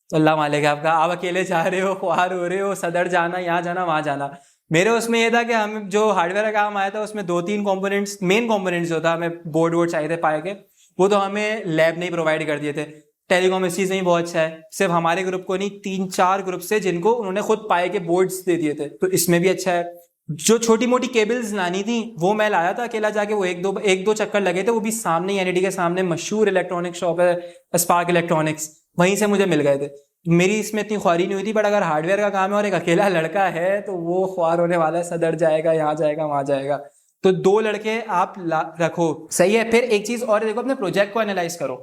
अल्लाह मालिक आपका, आप अकेले जा रहे हो, ख्वार हो रहे हो, सदर जाना, यहाँ जाना, वहां जाना। मेरे उसमें ये था कि हम जो हार्डवेयर का काम आया था उसमें 2-3 कंपोनेंट्स, मेन कंपोनेंट्स जो था, हमें बोर्ड वोर्ड चाहिए थे पाए के, वो तो हमें लैब नहीं प्रोवाइड कर दिए थे। टेलीकॉम इस चीज़ में बहुत अच्छा है, सिर्फ हमारे ग्रुप को नहीं 3-4 ग्रुप से जिनको उन्होंने खुद पाए के बोर्ड्स दे दिए थे, तो इसमें भी अच्छा है। जो छोटी मोटी केबल्स लानी थी वो मैं लाया था अकेला जाके, वो एक दो चक्कर लगे थे, वो भी सामने एनईडी के सामने मशहूर इलेक्ट्रॉनिक शॉप है स्पार्क इलेक्ट्रॉनिक्स, वहीं से मुझे मिल गए थे। मेरी इसमें इतनी ख्वारी नहीं हुई थी, बट अगर हार्डवेयर का काम है और एक अकेला लड़का है तो वो ख्वार होने वाला है, सदर जाएगा, यहाँ जाएगा, वहां जाएगा। तो 2 लड़के आप रखो, सही है। फिर एक चीज और देखो, अपने प्रोजेक्ट को एनालाइज करो,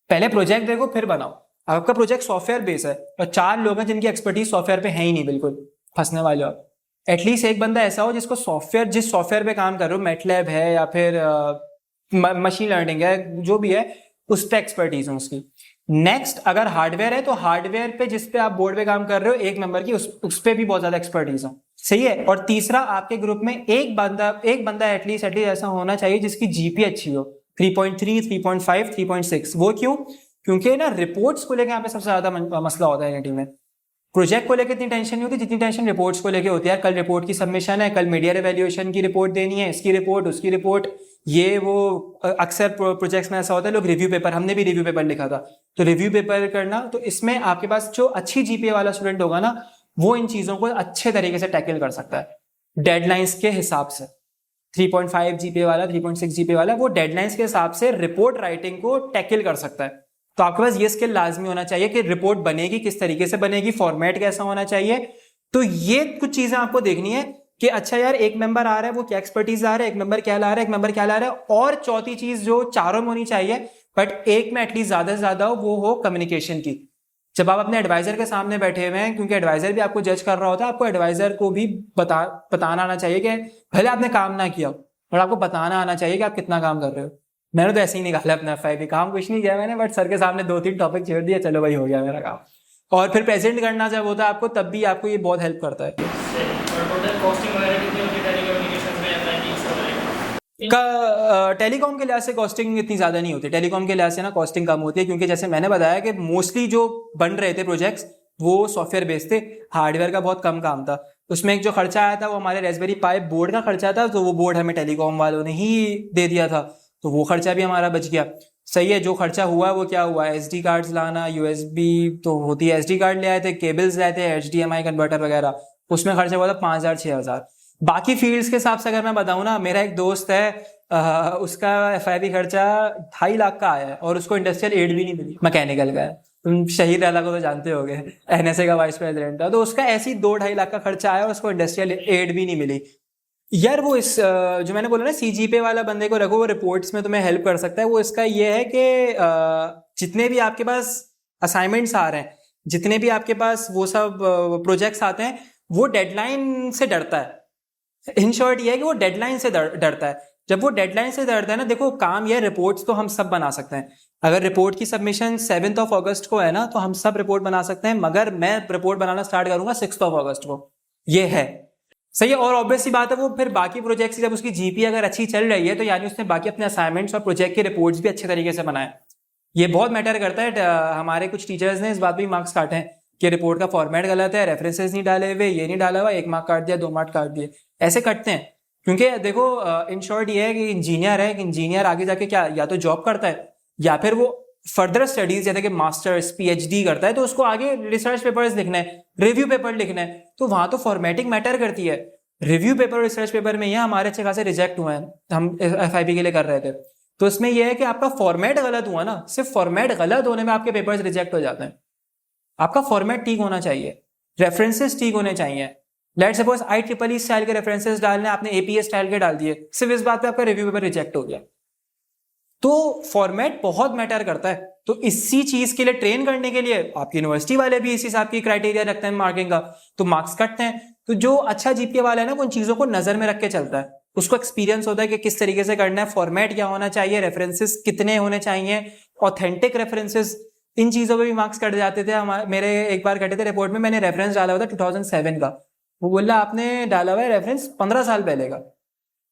पहले प्रोजेक्ट देखो फिर बनाओ। आपका प्रोजेक्ट सॉफ्टवेयर बेस है और 4 लोग हैं जिनकी एक्सपर्टीज सॉफ्टवेयर पे है ही नहीं, बिल्कुल फंसने वाले हो। एटलीस्ट एक बंदा ऐसा हो जिसको सॉफ्टवेयर, जिस सॉफ्टवेयर पे काम कर रहे हो, मैटलैब है या फिर मशीन लर्निंग है, जो भी है उस पर एक्सपर्टीज हो उसकी। नेक्स्ट, अगर हार्डवेयर है तो हार्डवेयर पे जिस पे आप बोर्ड पे काम कर रहे हो एक मेंबर की, उस पे भी बहुत ज्यादा एक्सपर्टीज हो, सही है। और तीसरा, आपके ग्रुप में एक बंदा एटलीस्ट ऐसा होना चाहिए जिसकी जीपी अच्छी हो, 3.3, 3.5, 3.6। वो क्यों? क्योंकि ना रिपोर्ट्स को लेकर यहाँ पे सबसे ज्यादा मसला होता है टीम में। प्रोजेक्ट को लेकर इतनी टेंशन नहीं होती जितनी टेंशन रिपोर्ट्स को लेकर होती है। कल रिपोर्ट की सबमिशन है, कल मीडिया रिवैल्यूएशन की रिपोर्ट देनी है, इसकी रिपोर्ट, उसकी रिपोर्ट, ये वो। अक्सर प्रोजेक्ट्स में ऐसा होता है, लोग रिव्यू पेपर, हमने भी रिव्यू पेपर लिखा था, तो रिव्यू पेपर करना, तो इसमें आपके पास जो अच्छी जीपीए वाला स्टूडेंट होगा ना, वो इन चीजों को अच्छे तरीके से टैकल कर सकता है डेडलाइंस के हिसाब से। 3.5 जीपीए वाला, 3.6 जीपीए वाला, वो डेडलाइंस के हिसाब से रिपोर्ट राइटिंग को टैकल कर सकता है। तो आपके पास ये स्किल लाजमी होना चाहिए कि रिपोर्ट बनेगी किस तरीके से बनेगी, फॉर्मेट कैसा होना चाहिए। तो ये कुछ चीजें आपको देखनी है कि अच्छा यार, एक मेंबर आ रहा है वो क्या एक्सपर्टीज ला रहा है, एक मेंबर क्या ला रहा है, एक मेंबर क्या ला रहा है। और चौथी चीज जो चारों में होनी चाहिए बट एक में एटलीस्ट ज्यादा से ज्यादा हो, वो हो कम्युनिकेशन की। जब आप अपने एडवाइजर के सामने बैठे हुए हैं, क्योंकि एडवाइजर भी आपको जज कर रहा होता है, आपको एडवाइजर को भी बताना आना चाहिए कि भले आपने काम ना किया और आपको बताना आना चाहिए कि आप कितना काम कर रहे हो। मैंने तो ऐसे ही निकाला अपना FIP, काम कुछ नहीं किया मैंने, बट सर के सामने 2-3 टॉपिक छेड़ दिया, चलो भाई हो गया मेरा काम। और फिर प्रेजेंट करना जब होता है आपको, तब भी आपको ये बहुत हेल्प करता है। टेलीकॉम के लिहाज से कॉस्टिंग इतनी ज्यादा नहीं होती, टेलीकॉम के लिहाज से ना कॉस्टिंग कम होती है, क्योंकि जैसे मैंने बताया कि मोस्टली जो बन रहे थे प्रोजेक्ट्स वो सॉफ्टवेयर बेस्ड थे, हार्डवेयर का बहुत कम काम था। उसमें एक जो खर्चा आया था वो हमारे रेस्पबेरी पाई बोर्ड का खर्चा था, तो वो बोर्ड हमें टेलीकॉम वालों ने ही दे दिया था, तो वो खर्चा भी हमारा बच गया। सही है, जो खर्चा हुआ वो क्या हुआ, SD कार्ड्स लाना, USB तो होती है, SD कार्ड ले आए थे, केबल्स लाए थे, HDMI कन्वर्टर वगैरह, उसमें खर्चा हुआ था 5,000-6,000। बाकी फील्ड्स के हिसाब से अगर मैं बताऊं ना, मेरा एक दोस्त है, उसका FIP खर्चा 2.5 लाख का आया है और उसको इंडस्ट्रियल एड भी नहीं मिली, मैकेनिकल का है। तुम शहीद अला को तो जानते होगे, NSA का वाइस प्रेसिडेंट था, तो उसका ऐसी 2-2.5 लाख का खर्चा आया और उसको इंडस्ट्रियल एड भी नहीं मिली। यार वो इस जो मैंने बोला ना CGPA वाला बंदे को रखो, वो रिपोर्ट्स में तुम्हें हेल्प कर सकता है। वो इसका ये है कि जितने भी आपके पास असाइनमेंट्स आ रहे हैं, जितने भी आपके पास वो सब प्रोजेक्ट्स आते हैं, वो डेडलाइन से डरता है। इन शॉर्ट ये है कि वो डेडलाइन से डरता है। जब वो डेडलाइन से डरता है ना, देखो काम ये है, रिपोर्ट्स तो हम सब बना सकते हैं। अगर रिपोर्ट की सबमिशन 7 अगस्त को है ना, तो हम सब रिपोर्ट बना सकते हैं, मगर मैं रिपोर्ट बनाना स्टार्ट करूंगा 6 अगस्त को, ये है सही है। और ऑब्वियस सी बात है, वो फिर बाकी प्रोजेक्ट्स की जब उसकी जीपी अगर अच्छी चल रही है, तो यानी उसने बाकी अपने असाइनमेंट्स और प्रोजेक्ट के रिपोर्ट्स भी अच्छे तरीके से बनाए। ये बहुत मैटर करता है। हमारे कुछ टीचर्स ने इस बात पे मार्क्स काटे हैं कि रिपोर्ट का फॉर्मेट गलत है, रेफरेंसेस नहीं डाले हुए, ये नहीं डाला हुआ, 1 मार्क काट दिया, 2 मार्क काट दिए, ऐसे कटते हैं। क्योंकि देखो इन शॉर्ट ये है कि इंजीनियर है, कि इंजीनियर आगे जाके क्या, या तो जॉब करता है या फिर वो फर्दर स्टडीज जैसे कि मास्टर्स PhD करता है, तो उसको आगे रिसर्च पेपर्स लिखना है, रिव्यू पेपर लिखना है, तो वहां तो फॉर्मेटिंग मैटर करती है। रिव्यू पेपर, रिसर्च पेपर में ये हमारे अच्छे खासे रिजेक्ट हुए हैं, हम FIP के लिए कर रहे थे, तो इसमें यह है कि आपका फॉर्मेट गलत हुआ ना, सिर्फ फॉर्मेट गलत होने में आपके पेपर्स रिजेक्ट हो जाते हैं। आपका फॉर्मेट ठीक होना चाहिए, रेफरेंसेस ठीक होने चाहिए। लेट्स सपोज IEEE स्टाइल के रेफरेंसेस डालने, आपने APA स्टाइल के डाल दिए, सिर्फ इस बात पे आपका रिव्यू पेपर रिजेक्ट हो गया। तो फॉर्मेट बहुत मैटर करता है। तो इसी चीज के लिए ट्रेन करने के लिए आपकी यूनिवर्सिटी वाले भी इस हिसाब की क्राइटेरिया रखते हैं मार्किंग का, तो मार्क्स कटते हैं। तो जो अच्छा GPA वाला है ना, वो उन चीजों को नजर में रख के चलता है, उसको एक्सपीरियंस होता है कि किस तरीके से करना है, फॉर्मेट क्या होना चाहिए, रेफरेंसेस कितने होने चाहिए, ऑथेंटिक रेफरेंसेस, इन चीजों पे भी मार्क्स कट जाते थे। मेरे एक बार कटे थे रिपोर्ट में, मैंने रेफरेंस डाला हुआ था 2007 का, वो बोला आपने डाला हुआ है रेफरेंस 15 साल पहले का,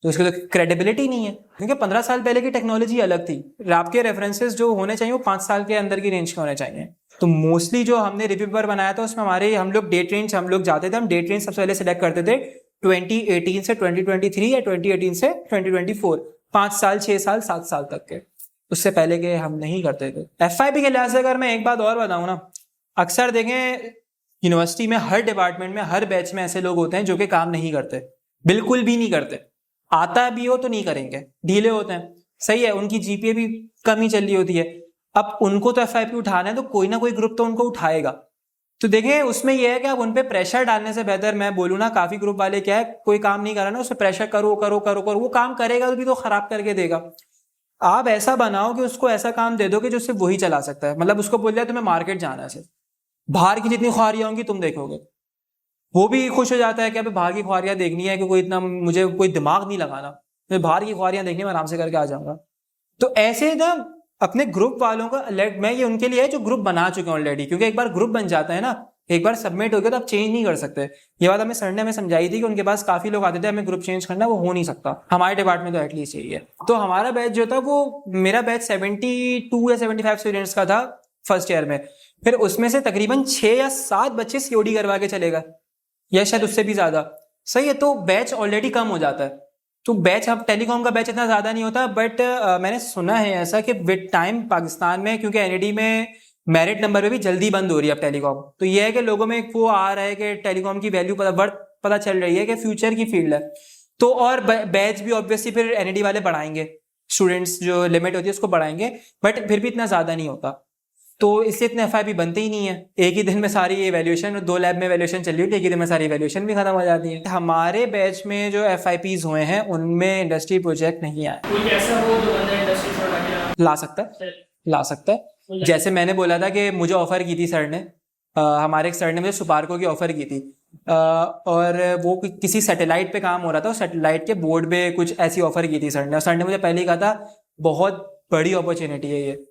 तो उसकी तो क्रेडिबिलिटी नहीं है, क्योंकि 15 साल पहले की टेक्नोलॉजी अलग थी। आपके रेफरेंसेस जो होने चाहिए वो 5 साल के अंदर की रेंज के होने चाहिए। तो मोस्टली जो हमने रिव्यू पेपर बनाया था उसमें हम लोग डेट रेंज जाते थे, हम डेट रेंज सबसे पहले सिलेक्ट करते थे 2018 से 2023 या 2018 से 2024, 5 साल, 6 साल, 7 साल तक के। उससे पहले के हम नहीं करते थे। FYP के लिहाज से अगर मैं एक बात और बताऊँ ना, अक्सर देखें यूनिवर्सिटी में हर डिपार्टमेंट में हर बैच में ऐसे लोग होते हैं जो कि काम नहीं करते, बिल्कुल भी नहीं करते, आता भी हो तो नहीं करेंगे, ढीले होते हैं। सही है, उनकी GPA भी कम ही चल रही होती है। अब उनको तो FYP उठाना है तो कोई ना कोई ग्रुप तो उनको उठाएगा। तो देखें उसमें यह है कि आप उन पे प्रेशर डालने से बेहतर, मैं बोलूँ ना, काफी ग्रुप वाले क्या है, कोई काम नहीं कर रहा ना, उस पर प्रेशर करो करो करो करो, वो काम करेगा भी तो खराब करके देगा। आप ऐसा बनाओ कि उसको ऐसा काम दे दो कि जो सिर्फ वही चला सकता है। मतलब उसको बोल दिया तुम्हें मार्केट जाना है, सिर्फ बाहर की जितनी ख्वारियां होंगी तुम देखोगे, वो भी खुश हो जाता है कि अभी बाहर की ख्वारियां देखनी है, कि कोई इतना मुझे कोई दिमाग नहीं लगाना, मैं बाहर की ख्वारियां देखनी मैं आराम से करके आ जाऊंगा। तो ऐसे ना अपने ग्रुप वालों का अलर्ट, मैं ये उनके लिए है जो ग्रुप बना चुके हैं ऑलरेडी, क्योंकि एक बार ग्रुप बन जाता है ना, एक बार सबमिट हो गया तो आप चेंज नहीं कर सकते। ये बात हमें सर ने हमें समझाई थी कि उनके पास काफी लोग आते थे, हमें ग्रुप चेंज करना, वो हो नहीं सकता हमारे डिपार्टमेंट तो एटलीस्ट यही है। तो हमारा बैच जो था वो, मेरा बैच 72 या 75 स्टूडेंट्स का था फर्स्ट ईयर में, फिर उसमें से तकरीबन 6 या 7 बच्चे COD करवा के चले गए, या शायद उससे भी ज्यादा। सही है, तो बैच ऑलरेडी कम हो जाता है। तो बैच, अब टेलीकॉम का बैच इतना ज्यादा नहीं होता, बट मैंने सुना है ऐसा कि विद टाइम पाकिस्तान में, क्योंकि NID में मेरिट नंबर पे भी जल्दी बंद हो रही है अब टेलीकॉम, तो ये है कि लोगों में एक वो आ रहा है कि टेलीकॉम की वैल्यू पता चल रही है कि फ्यूचर की फील्ड है। तो और बैच भी ऑब्वियसली फिर NID वाले बढ़ाएंगे, स्टूडेंट्स जो लिमिट होती है उसको बढ़ाएंगे, बट फिर भी इतना ज्यादा नहीं होता। तो इससे इतने FYP बनते ही नहीं है। एक ही दिन में सारी एवैल्यूएशन, 2 लैब में एवैल्यूएशन चल रही होती है, एक ही दिन में सारी एवैल्यूएशन भी खत्म हो जाती है। हमारे बैच में जो FYPs हुए हैं उनमें इंडस्ट्री प्रोजेक्ट नहीं आए। कोई ऐसा हो जो बंदा इंडस्ट्री छोड़ के ला सकता है, ला सकता है। जैसे मैंने बोला था कि मुझे ऑफर की थी सर ने, हमारे एक सर ने मुझे सुपारको की ऑफर की थी, और वो किसी सैटेलाइट पे काम हो रहा था, सैटेलाइट के बोर्ड पे कुछ ऐसी ऑफर की थी सर ने, और सर ने मुझे पहले ही कहा था बहुत बड़ी अपॉर्चुनिटी है ये।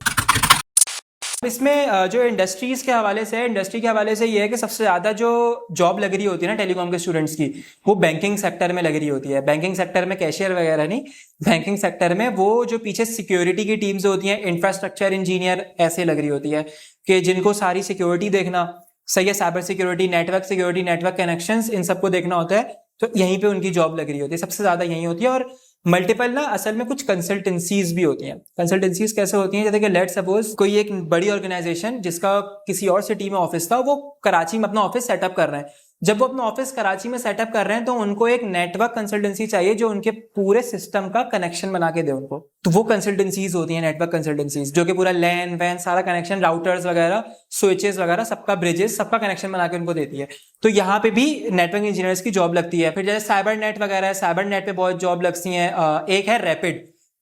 इसमें जो इंडस्ट्रीज के हवाले से है, इंडस्ट्री के हवाले से ये है कि सबसे ज्यादा जो जॉब लग रही होती है ना टेलीकॉम के स्टूडेंट्स की, वो बैंकिंग सेक्टर में लग रही होती है। बैंकिंग सेक्टर में कैशियर वगैरह नहीं, बैंकिंग सेक्टर में वो जो पीछे सिक्योरिटी की टीम्स होती हैं, इंफ्रास्ट्रक्चर इंजीनियर ऐसे लग रही होती है, कि जिनको सारी सिक्योरिटी देखना, सही है, साइबर सिक्योरिटी, नेटवर्क कनेक्शंस, इन सबको देखना होता है। तो यहीं पे उनकी जॉब लग रही होती है, सबसे ज्यादा यही होती है। और मल्टीपल ना असल में कुछ कंसल्टेंसीज भी होती हैं। कंसल्टेंसीज कैसे होती हैं, जैसे कि लेट सपोज कोई एक बड़ी ऑर्गेनाइजेशन जिसका किसी और सिटी में ऑफिस था, वो कराची में अपना ऑफिस सेटअप कर रहे हैं। जब वो अपना ऑफिस कराची में सेटअप कर रहे हैं तो उनको एक नेटवर्क कंसल्टेंसी चाहिए जो उनके पूरे सिस्टम का कनेक्शन बना के दे उनको। तो वो कंसल्टेंसीज होती हैं नेटवर्क कंसल्टेंसीज, जो कि पूरा लैन वैन सारा कनेक्शन, राउटर्स वगैरह, स्विचेस वगैरह, सबका ब्रिजेस, सबका कनेक्शन बना के उनको देती है। तो यहाँ पे भी नेटवर्क इंजीनियर्स की जॉब लगती है। फिर जैसे साइबर नेट वगैरह है, साइबर नेट पे बहुत जॉब लगती है। एक है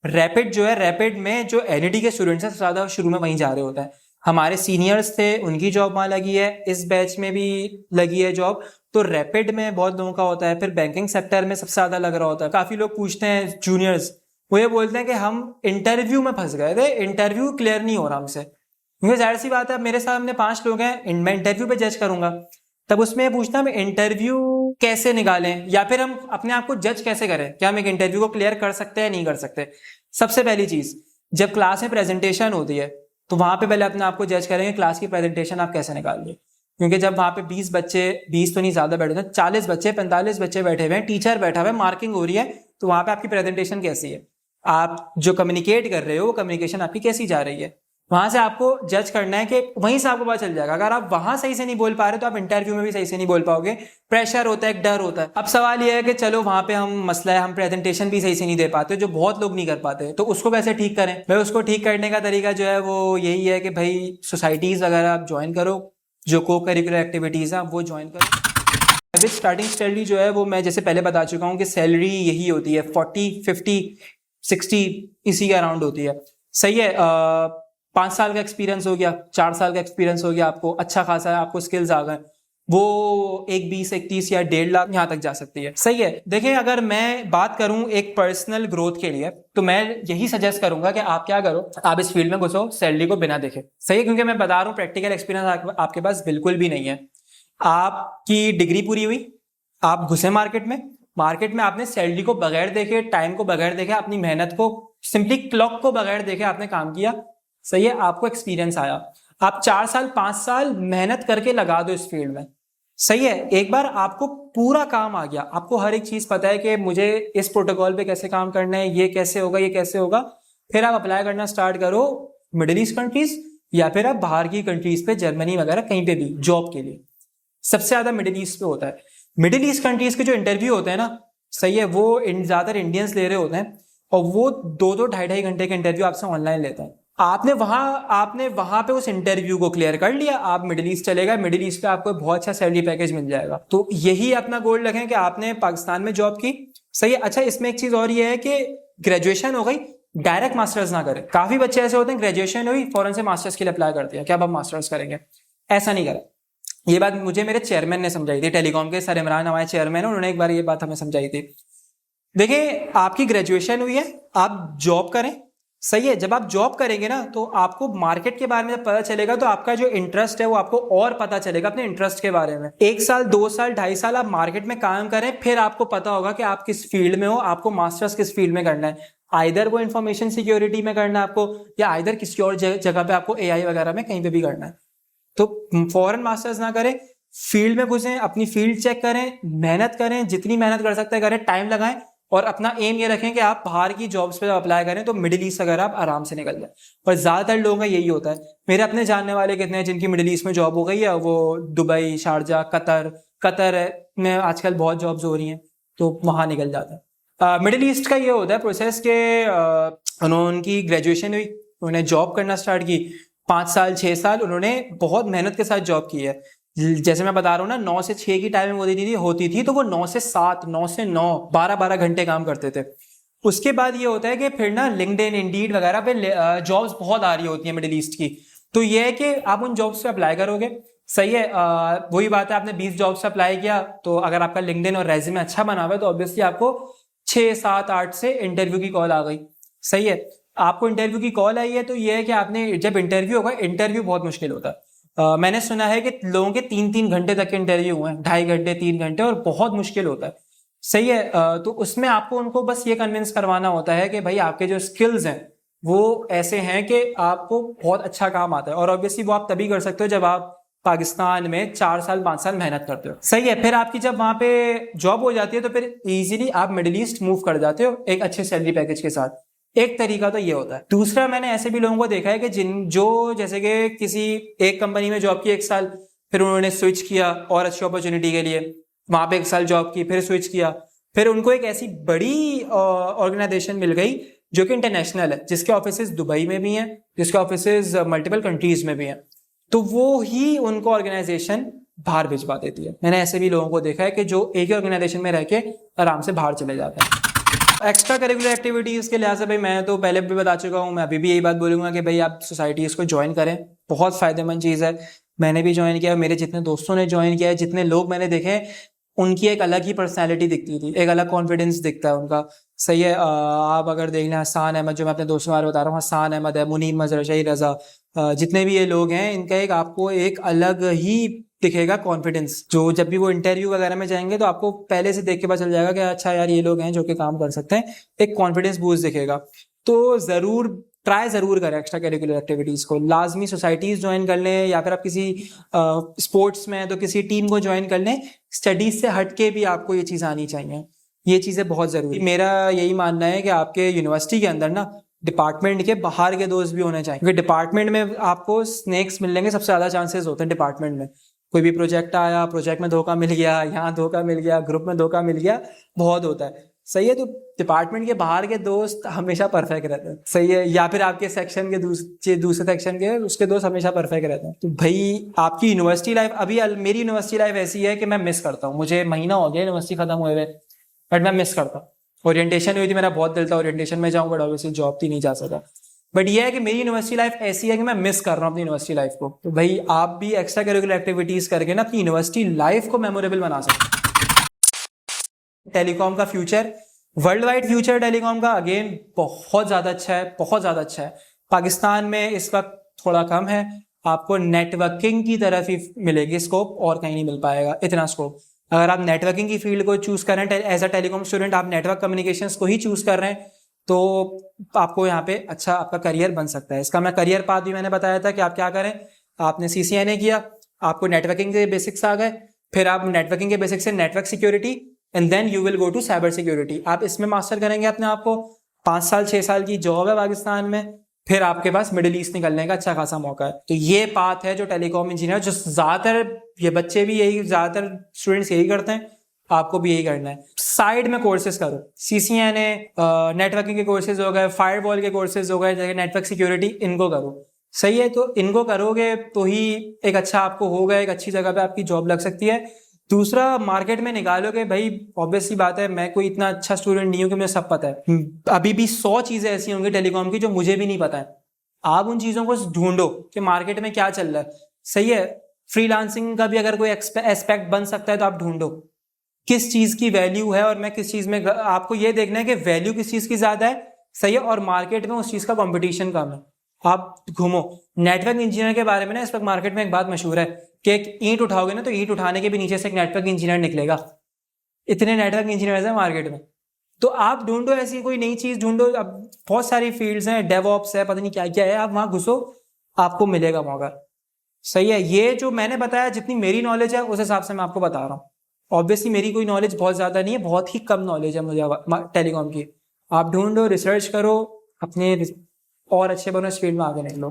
रैपिड जो है, रैपिड में जो NID के स्टूडेंट्स हैं सबसे ज्यादा शुरू में वहीं जा रहे होता है। हमारे सीनियर्स थे, उनकी जॉब वहां लगी है, इस बैच में भी लगी है जॉब। तो रैपिड में बहुत लोगों का होता है। फिर बैंकिंग सेक्टर में सबसे ज्यादा लग रहा होता है। काफी लोग पूछते हैं जूनियर्स, वो ये बोलते हैं कि हम इंटरव्यू में फंस गए थे, इंटरव्यू क्लियर नहीं हो रहा हमसे। क्योंकि जाहिर सी बात है, मेरे सामने 5 लोग हैं, मैं इंटरव्यू पे जज करूंगा, तब उसमें पूछना हम इंटरव्यू कैसे निकालें, या फिर हम अपने आप को जज कैसे करें कि हम एक इंटरव्यू को क्लियर कर सकते हैं नहीं कर सकते। सबसे पहली चीज, जब क्लास में प्रेजेंटेशन होती है तो वहां पे पहले अपने आप को जज करेंगे क्लास की प्रेजेंटेशन आप कैसे निकाल रहे। क्योंकि जब वहां पे 20 बच्चे, 20 तो नहीं ज्यादा बैठे थे, 40 बच्चे, 45 बच्चे बैठे हुए हैं, टीचर बैठा हुआ है, मार्किंग हो रही है, तो वहां पे आपकी प्रेजेंटेशन कैसी है, आप जो कम्युनिकेट कर रहे हो वो कम्युनिकेशन आपकी कैसी जा रही है, वहां से आपको जज करना है कि वहीं से आपको पता चल जाएगा। अगर आप वहां सही से नहीं बोल पा रहे तो आप इंटरव्यू में भी सही से नहीं बोल पाओगे। प्रेशर होता है, एक डर होता है। अब सवाल यह है कि चलो वहां पे हम मसला है, हम प्रेजेंटेशन भी सही से नहीं दे पाते, जो बहुत लोग नहीं कर पाते, तो उसको कैसे ठीक करें। भाई उसको ठीक करने का तरीका जो है वो यही है कि भाई सोसाइटीज वगैरह आप ज्वाइन करो, जो को करिकुलर एक्टिविटीज हैं वो ज्वाइन करो। विद स्टार्टिंग सैलरी जो है वो मैं जैसे पहले बता चुका हूँ कि सैलरी यही होती है 40, 50, 60 इसी के अराउंड होती है। सही है, 5 साल का एक्सपीरियंस हो गया, 4 साल का एक्सपीरियंस हो गया, आपको अच्छा खासा है, आपको स्किल्स आ गए, वो 20, 31 या 1.5 लाख यहाँ तक जा सकती है। सही है। देखिए, अगर मैं बात करूं एक पर्सनल ग्रोथ के लिए तो मैं यही सजेस्ट करूंगा कि आप क्या करो, आप इस फील्ड में घुसो सैलरी को बिना देखे। सही है, क्योंकि मैं बता रहा हूँ प्रैक्टिकल एक्सपीरियंस आपके पास बिल्कुल भी नहीं है। आपकी डिग्री पूरी हुई, आप घुसे मार्केट में आपने सैलरी को बगैर देखे, टाइम को बगैर देखे, अपनी मेहनत को, सिंपली क्लॉक को बगैर देखे आपने काम किया। सही है, आपको एक्सपीरियंस आया, आप 4 साल 5 साल मेहनत करके लगा दो इस फील्ड में। सही है, एक बार आपको पूरा काम आ गया, आपको हर एक चीज पता है कि मुझे इस प्रोटोकॉल पे कैसे काम करना है, ये कैसे होगा, ये कैसे होगा, फिर आप अप्लाई करना स्टार्ट करो मिडिल ईस्ट कंट्रीज या फिर आप बाहर की कंट्रीज पे, जर्मनी वगैरह कहीं पे भी जॉब के लिए। सबसे ज्यादा मिडिल ईस्ट पे होता है। मिडिल ईस्ट कंट्रीज के जो इंटरव्यू होते हैं ना, सही है, वो ज्यादातर इंडियंस ले रहे होते हैं और वो 2-2 ढाई घंटे के इंटरव्यू आपसे ऑनलाइन लेते हैं। आपने वहां पे उस इंटरव्यू को क्लियर कर लिया, आप मिडिल ईस्ट चले गए, मिडिल ईस्ट पे आपको बहुत अच्छा सैलरी पैकेज मिल जाएगा। तो यही अपना गोल रखें कि आपने पाकिस्तान में जॉब की, सही है। अच्छा, इसमें एक चीज और ये है कि ग्रेजुएशन हो गई, डायरेक्ट मास्टर्स ना करें। काफी बच्चे ऐसे होते हैं ग्रेजुएशन हुई फौरन से मास्टर्स के लिए अप्लाई करते हैं कि अब हम मास्टर्स करेंगे, ऐसा नहीं करें। ये बात मुझे मेरे चेयरमैन ने समझाई थी, टेलीकॉम के सर इमरान हमारे चेयरमैन है, उन्होंने एक बार ये बात हमें समझाई थी। देखिए, आपकी ग्रेजुएशन हुई है, आप जॉब करें, सही है। जब आप जॉब करेंगे ना तो आपको मार्केट के बारे में जब पता चलेगा तो आपका जो इंटरेस्ट है वो आपको और पता चलेगा अपने इंटरेस्ट के बारे में। 1 साल 2 साल 2.5 साल आप मार्केट में काम करें, फिर आपको पता होगा कि आप किस फील्ड में हो, आपको मास्टर्स किस फील्ड में करना है। आइदर वो इंफॉर्मेशन सिक्योरिटी में करना है आपको, या आइदर किसी और जगह पे आपको AI वगैरह में कहीं पे भी करना है। तो फॉरेन मास्टर्स ना करें, फील्ड में घुसें, अपनी फील्ड चेक करें, मेहनत करें, जितनी मेहनत कर सकते हैं करें, टाइम लगाएं और अपना एम ये रखें कि आप बाहर की जॉब्स पे जब अप्लाई करें तो मिडिल ईस्ट अगर आप आराम से निकल जाए। और ज्यादातर लोगों का यही होता है। मेरे अपने जानने वाले कितने हैं जिनकी मिडिल ईस्ट में जॉब हो गई है, वो दुबई, शारजा, कतर में आजकल बहुत जॉब्स हो रही हैं, तो वहां निकल जाता है। मिडिल ईस्ट का ये होता है प्रोसेस के उनकी ग्रेजुएशन हुई, उन्होंने जॉब करना स्टार्ट की, 5 साल 6 साल उन्होंने बहुत मेहनत के साथ जॉब की है। जैसे मैं बता रहा हूँ ना, 9 से 6 की टाइमिंग होती थी तो वो 9 से 7, 9 से 9, 12-12 घंटे काम करते थे। उसके बाद ये होता है कि फिर ना लिंक्डइन, इंडीड वगैरह पे जॉब्स बहुत आ रही होती है मिडिल ईस्ट की। तो ये है कि आप उन जॉब्स पे अप्लाई करोगे, सही है। वही बात है, आपने 20 जॉब्स पे अप्लाई किया तो अगर आपका लिंक्डइन और रेज्यूमे अच्छा बना हुआ है तो ऑब्वियसली आपको 6, 7, 8 से इंटरव्यू की कॉल आ गई, सही है। आपको इंटरव्यू की कॉल आई है तो ये है कि आपने जब इंटरव्यू होगा, इंटरव्यू बहुत मुश्किल होता है। मैंने सुना है कि लोगों के 3-3 घंटे तक के इंटरव्यू हुए हैं, 2.5 घंटे 3 घंटे, और बहुत मुश्किल होता है, सही है। तो उसमें आपको उनको बस ये कन्विंस करवाना होता है कि भाई आपके जो स्किल्स हैं वो ऐसे हैं कि आपको बहुत अच्छा काम आता है। और ऑब्वियसली वो आप तभी कर सकते हो जब आप पाकिस्तान में 4 साल 5 साल मेहनत करते हो, सही है। फिर आपकी जब वहां पे जॉब हो जाती है तो फिर इजीली आप मिडिल ईस्ट मूव कर जाते हो एक अच्छे सैलरी पैकेज के साथ। एक तरीका तो ये होता है। दूसरा, मैंने ऐसे भी लोगों को देखा है कि जैसे कि किसी एक कंपनी में जॉब की 1 साल, फिर उन्होंने स्विच किया और अच्छी अपॉर्चुनिटी के लिए, वहां पे 1 साल जॉब की, फिर स्विच किया, फिर उनको एक ऐसी बड़ी ऑर्गेनाइजेशन मिल गई जो कि इंटरनेशनल है, जिसके ऑफिसेज दुबई में भी हैं, जिसके ऑफिसेज मल्टीपल कंट्रीज में भी हैं, तो वो ही उनको ऑर्गेनाइजेशन बाहर भिजवा देती है। मैंने ऐसे भी लोगों को देखा है कि जो एक ही ऑर्गेनाइजेशन में रह के आराम से बाहर चले जाते हैं। एक्स्ट्रा करिकुलर एक्टिविटीज के लिहाज से भाई मैं तो पहले भी बता चुका हूँ, मैं अभी भी यही बात बोलूंगा कि भाई आप सोसाइटीज को ज्वाइन करें, बहुत फायदेमंद चीज है। मैंने भी ज्वाइन किया, मेरे जितने दोस्तों ने ज्वाइन किया है, जितने लोग मैंने देखे, उनकी एक अलग ही पर्सनैलिटी दिखती थी, एक अलग कॉन्फिडेंस दिखता है उनका, सही है। आप अगर देख लें, हसान अहमद, जो मैं अपने दोस्तों के बारे में बता रहा हूँ, हसान अहमद है, मुनीर मजहर, शहीद रजा, जितने भी ये लोग हैं, इनका एक आपको एक अलग ही दिखेगा कॉन्फिडेंस। जो जब भी वो इंटरव्यू वगैरह में जाएंगे तो आपको पहले से देख के पता चल जाएगा कि अच्छा यार ये लोग हैं जो कि काम कर सकते हैं, एक कॉन्फिडेंस बूस्ट दिखेगा। तो ट्राई जरूर करें एक्स्ट्रा करिकुलर एक्टिविटीज को, लाजमी सोसाइटीज ज्वाइन कर लें, या फिर आप किसी स्पोर्ट्स में हैं तो किसी टीम को ज्वाइन कर लें। स्टडीज से हटके भी आपको ये चीज आनी चाहिए, ये चीजें बहुत जरूरी। मेरा यही मानना है कि आपके यूनिवर्सिटी के अंदर ना डिपार्टमेंट के बाहर के दोस्त भी होने चाहिए, क्योंकि डिपार्टमेंट में आपको स्नेक्स मिलने के सबसे ज्यादा चांसेस होते हैं। डिपार्टमेंट में कोई भी प्रोजेक्ट आया, प्रोजेक्ट में धोखा मिल गया, यहाँ धोखा मिल गया, ग्रुप में धोखा मिल गया, बहुत होता है, सही है। तो डिपार्टमेंट के बाहर के दोस्त हमेशा परफेक्ट रहते हैं, सही है। या फिर आपके सेक्शन के दूसरे सेक्शन के उसके दोस्त हमेशा परफेक्ट रहते हैं। तो भाई आपकी यूनिवर्सिटी लाइफ, अभी मेरी यूनिवर्सिटी लाइफ ऐसी है कि मैं मिस करता हूँ। मुझे महीना हो गया यूनिवर्सिटी खत्म हुए हुए, बट मैं मिस करता हूँ। ओरिएंटेशन हुई थी, मेरा बहुत दिल था ओरिएंटेशन में जाऊँ, बट ऑब्वियसली जॉब थी, नहीं जा सका। बट ये है कि मेरी यूनिवर्सिटी लाइफ ऐसी है कि मैं मिस कर रहा हूँ अपनी यूनिवर्सिटी लाइफ को। तो भाई आप भी एक्स्ट्रा करिकुलर एक्टिविटीज करके ना अपनी यूनिवर्सिटी लाइफ को मेमोरेबल बना सकते। टेलीकॉम का future, world wide future telecom का अगेन बहुत ज्यादा अच्छा है, बहुत ज्यादा अच्छा है। पाकिस्तान में इस वक्त थोड़ा कम है, आपको नेटवर्किंग की तरफ ही मिलेगी स्कोप, और कहीं नहीं मिल पाएगा इतना स्कोप। अगर आप नेटवर्किंग की फील्ड को चूज कर रहे हैं एज अ टेलीकॉम स्टूडेंट, आप नेटवर्क कम्युनिकेशंस को ही चूज कर रहे हैं, तो आपको यहाँ पे अच्छा आपका करियर बन सकता है। इसका मैं करियर पाथ भी मैंने बताया था कि आप क्या करें। आपने CCNA किया, आपको नेटवर्किंग के बेसिक्स आ गए, फिर आप नेटवर्किंग के बेसिक्स से network security, and then you will go to cyber security. आप इसमें मास्टर करेंगे अपने आप को, 5 साल 6 साल की जॉब है पाकिस्तान में, फिर आपके पास मिडिल ईस्ट निकलने का अच्छा खासा मौका है। तो ये पाथ है जो टेलीकॉम इंजीनियर, जो ज़्यादातर ये बच्चे भी यही, ज़्यादातर स्टूडेंट्स यही करते हैं, आपको भी यही करना है। साइड में कोर्सेज करो, CCNA, नेटवर्किंग के कोर्सेज हो गए, फायरवॉल के कोर्सेज हो गए, जैसे नेटवर्क सिक्योरिटी, इनको करो। सही है, तो इनको करोगे तो ही एक अच्छा आपको होगा, एक अच्छी जगह पे आपकी जॉब लग सकती है। दूसरा, मार्केट में निकालोगे भाई, ऑब्वियस सी बात है, मैं कोई इतना अच्छा स्टूडेंट नहीं हूँ कि मुझे सब पता है। अभी भी 100 चीजें ऐसी होंगी टेलीकॉम की जो मुझे भी नहीं पता है। आप उन चीजों को ढूंढो कि मार्केट में क्या चल रहा है। सही है, फ्रीलांसिंग का भी अगर कोई एस्पेक्ट बन सकता है तो आप ढूंढो किस चीज की वैल्यू है, और मैं किस चीज में, आपको ये देखना है कि वैल्यू किस चीज की ज्यादा है। सही है, और मार्केट में उस चीज का कंपटीशन कम है। आप घूमो। नेटवर्क इंजीनियर के बारे में ना इस वक्त मार्केट में एक बात मशहूर है कि एक ईंट उठाओगे ना, तो ईंट उठाने के भी नीचे से एक नेटवर्क इंजीनियर निकलेगा। इतने नेटवर्क इंजीनियर्स हैं मार्केट में। तो आप ढूंढो ऐसी कोई नई चीज ढूंढो। अब बहुत सारी फील्ड्स हैं, डेवऑप्स है, पता नहीं क्या क्या है, आप वहां घुसो, आपको मिलेगा मौका। सही है, ये जो मैंने बताया, जितनी मेरी नॉलेज है उस हिसाब से मैं आपको बता रहा हूँ। ऑब्वियसली मेरी कोई नॉलेज बहुत ज्यादा नहीं है, बहुत ही कम नॉलेज है मुझे टेलीकॉम की। आप ढूंढो, रिसर्च करो, अपने और अच्छे बनो, इस फील्ड में आगे निकलो।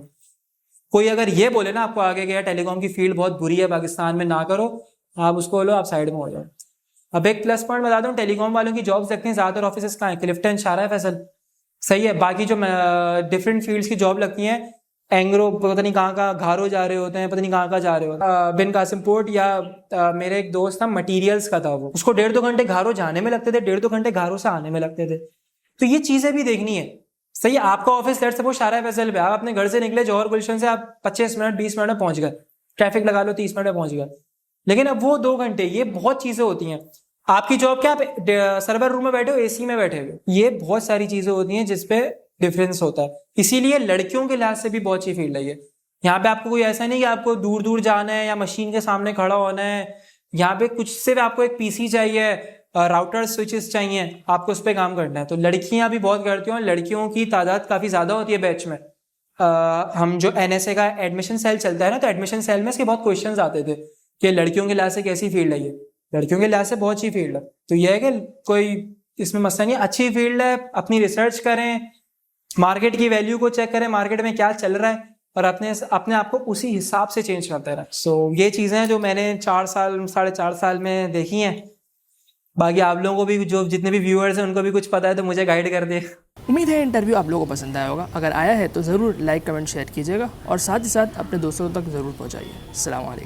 कोई अगर ये बोले ना आपको आगे गया टेलीकॉम की फील्ड बहुत बुरी है पाकिस्तान में, ना करो, आप उसको बोलो, आप साइड में हो जाओ। अब एक प्लस पॉइंट बता दूं, टेलीकॉम वालों की जॉब्स देखते हैं ज्यादातर ऑफिसेस कहाँ है, क्लिफ्टन, शारा, फैसल। सही है, बाकी जो डिफरेंट फील्ड्स की जॉब लगती हैं, एंग्रो, पता नहीं कहाँ घारो जा रहे होते हैं, पता नहीं कहाँ जा रहे होते हैं, बिन कासिम पोर्ट, या मेरे एक दोस्त था मटीरियल्स का था, वो उसको 1.5-2 घंटे घारो जाने में लगते थे, 1.5-2 घंटे घारो से आने में लगते थे। तो ये चीजें भी देखनी है। सही है, आपका ऑफिस लेट सपोज शारा फैसल पे, आप अपने घर से निकले जौहर गुलशन से, आप 25 मिनट 20 मिनट में पहुंच गए, ट्रैफिक लगा लो 30 मिनट में पहुंच गए। लेकिन अब वो 2 घंटे, ये बहुत चीजें होती हैं। आपकी जॉब क्या, आप सर्वर रूम में बैठे हो, AC में बैठे हो, ये बहुत सारी चीजें होती हैं जिसपे डिफरेंस होता है। इसीलिए लड़कियों के लिहाज से भी बहुत अच्छी फील्ड है ये। यहाँ पे आपको कोई ऐसा नहीं कि आपको दूर दूर जाना है या मशीन के सामने खड़ा होना है। यहाँ पे कुछ सिर्फ आपको एक PC चाहिए, राउटर स्विचेस चाहिए, आपको उस पर काम करना है। तो लड़कियां भी बहुत करती हैं, लड़कियों की तादाद काफी ज्यादा होती है बैच में। हम जो NSA का एडमिशन सेल चलता है ना, तो एडमिशन सेल में इसके बहुत क्वेश्चंस आते थे कि लड़कियों के लिहाज से कैसी फील्ड है ये। लड़कियों के लिहाज से बहुत अच्छी फील्ड है। तो यह है कि कोई इसमें मसला नहीं, अच्छी फील्ड है। अपनी रिसर्च करें, मार्केट की वैल्यू को चेक करें, मार्केट में क्या चल रहा है, और अपने आप को उसी हिसाब से चेंज करते रहें। सो ये चीज़ें हैं जो मैंने 4 साल 4.5 साल में देखी हैं। बाकी आप लोगों को भी, जो जितने भी व्यूअर्स हैं, उनको भी कुछ पता है तो मुझे गाइड कर दे। उम्मीद है इंटरव्यू आप लोगों को पसंद आया होगा। अगर आया है तो ज़रूर लाइक कमेंट शेयर कीजिएगा, और साथ ही साथ अपने दोस्तों तक ज़रूर पहुँचाइए। अस्सलाम वालेकुम।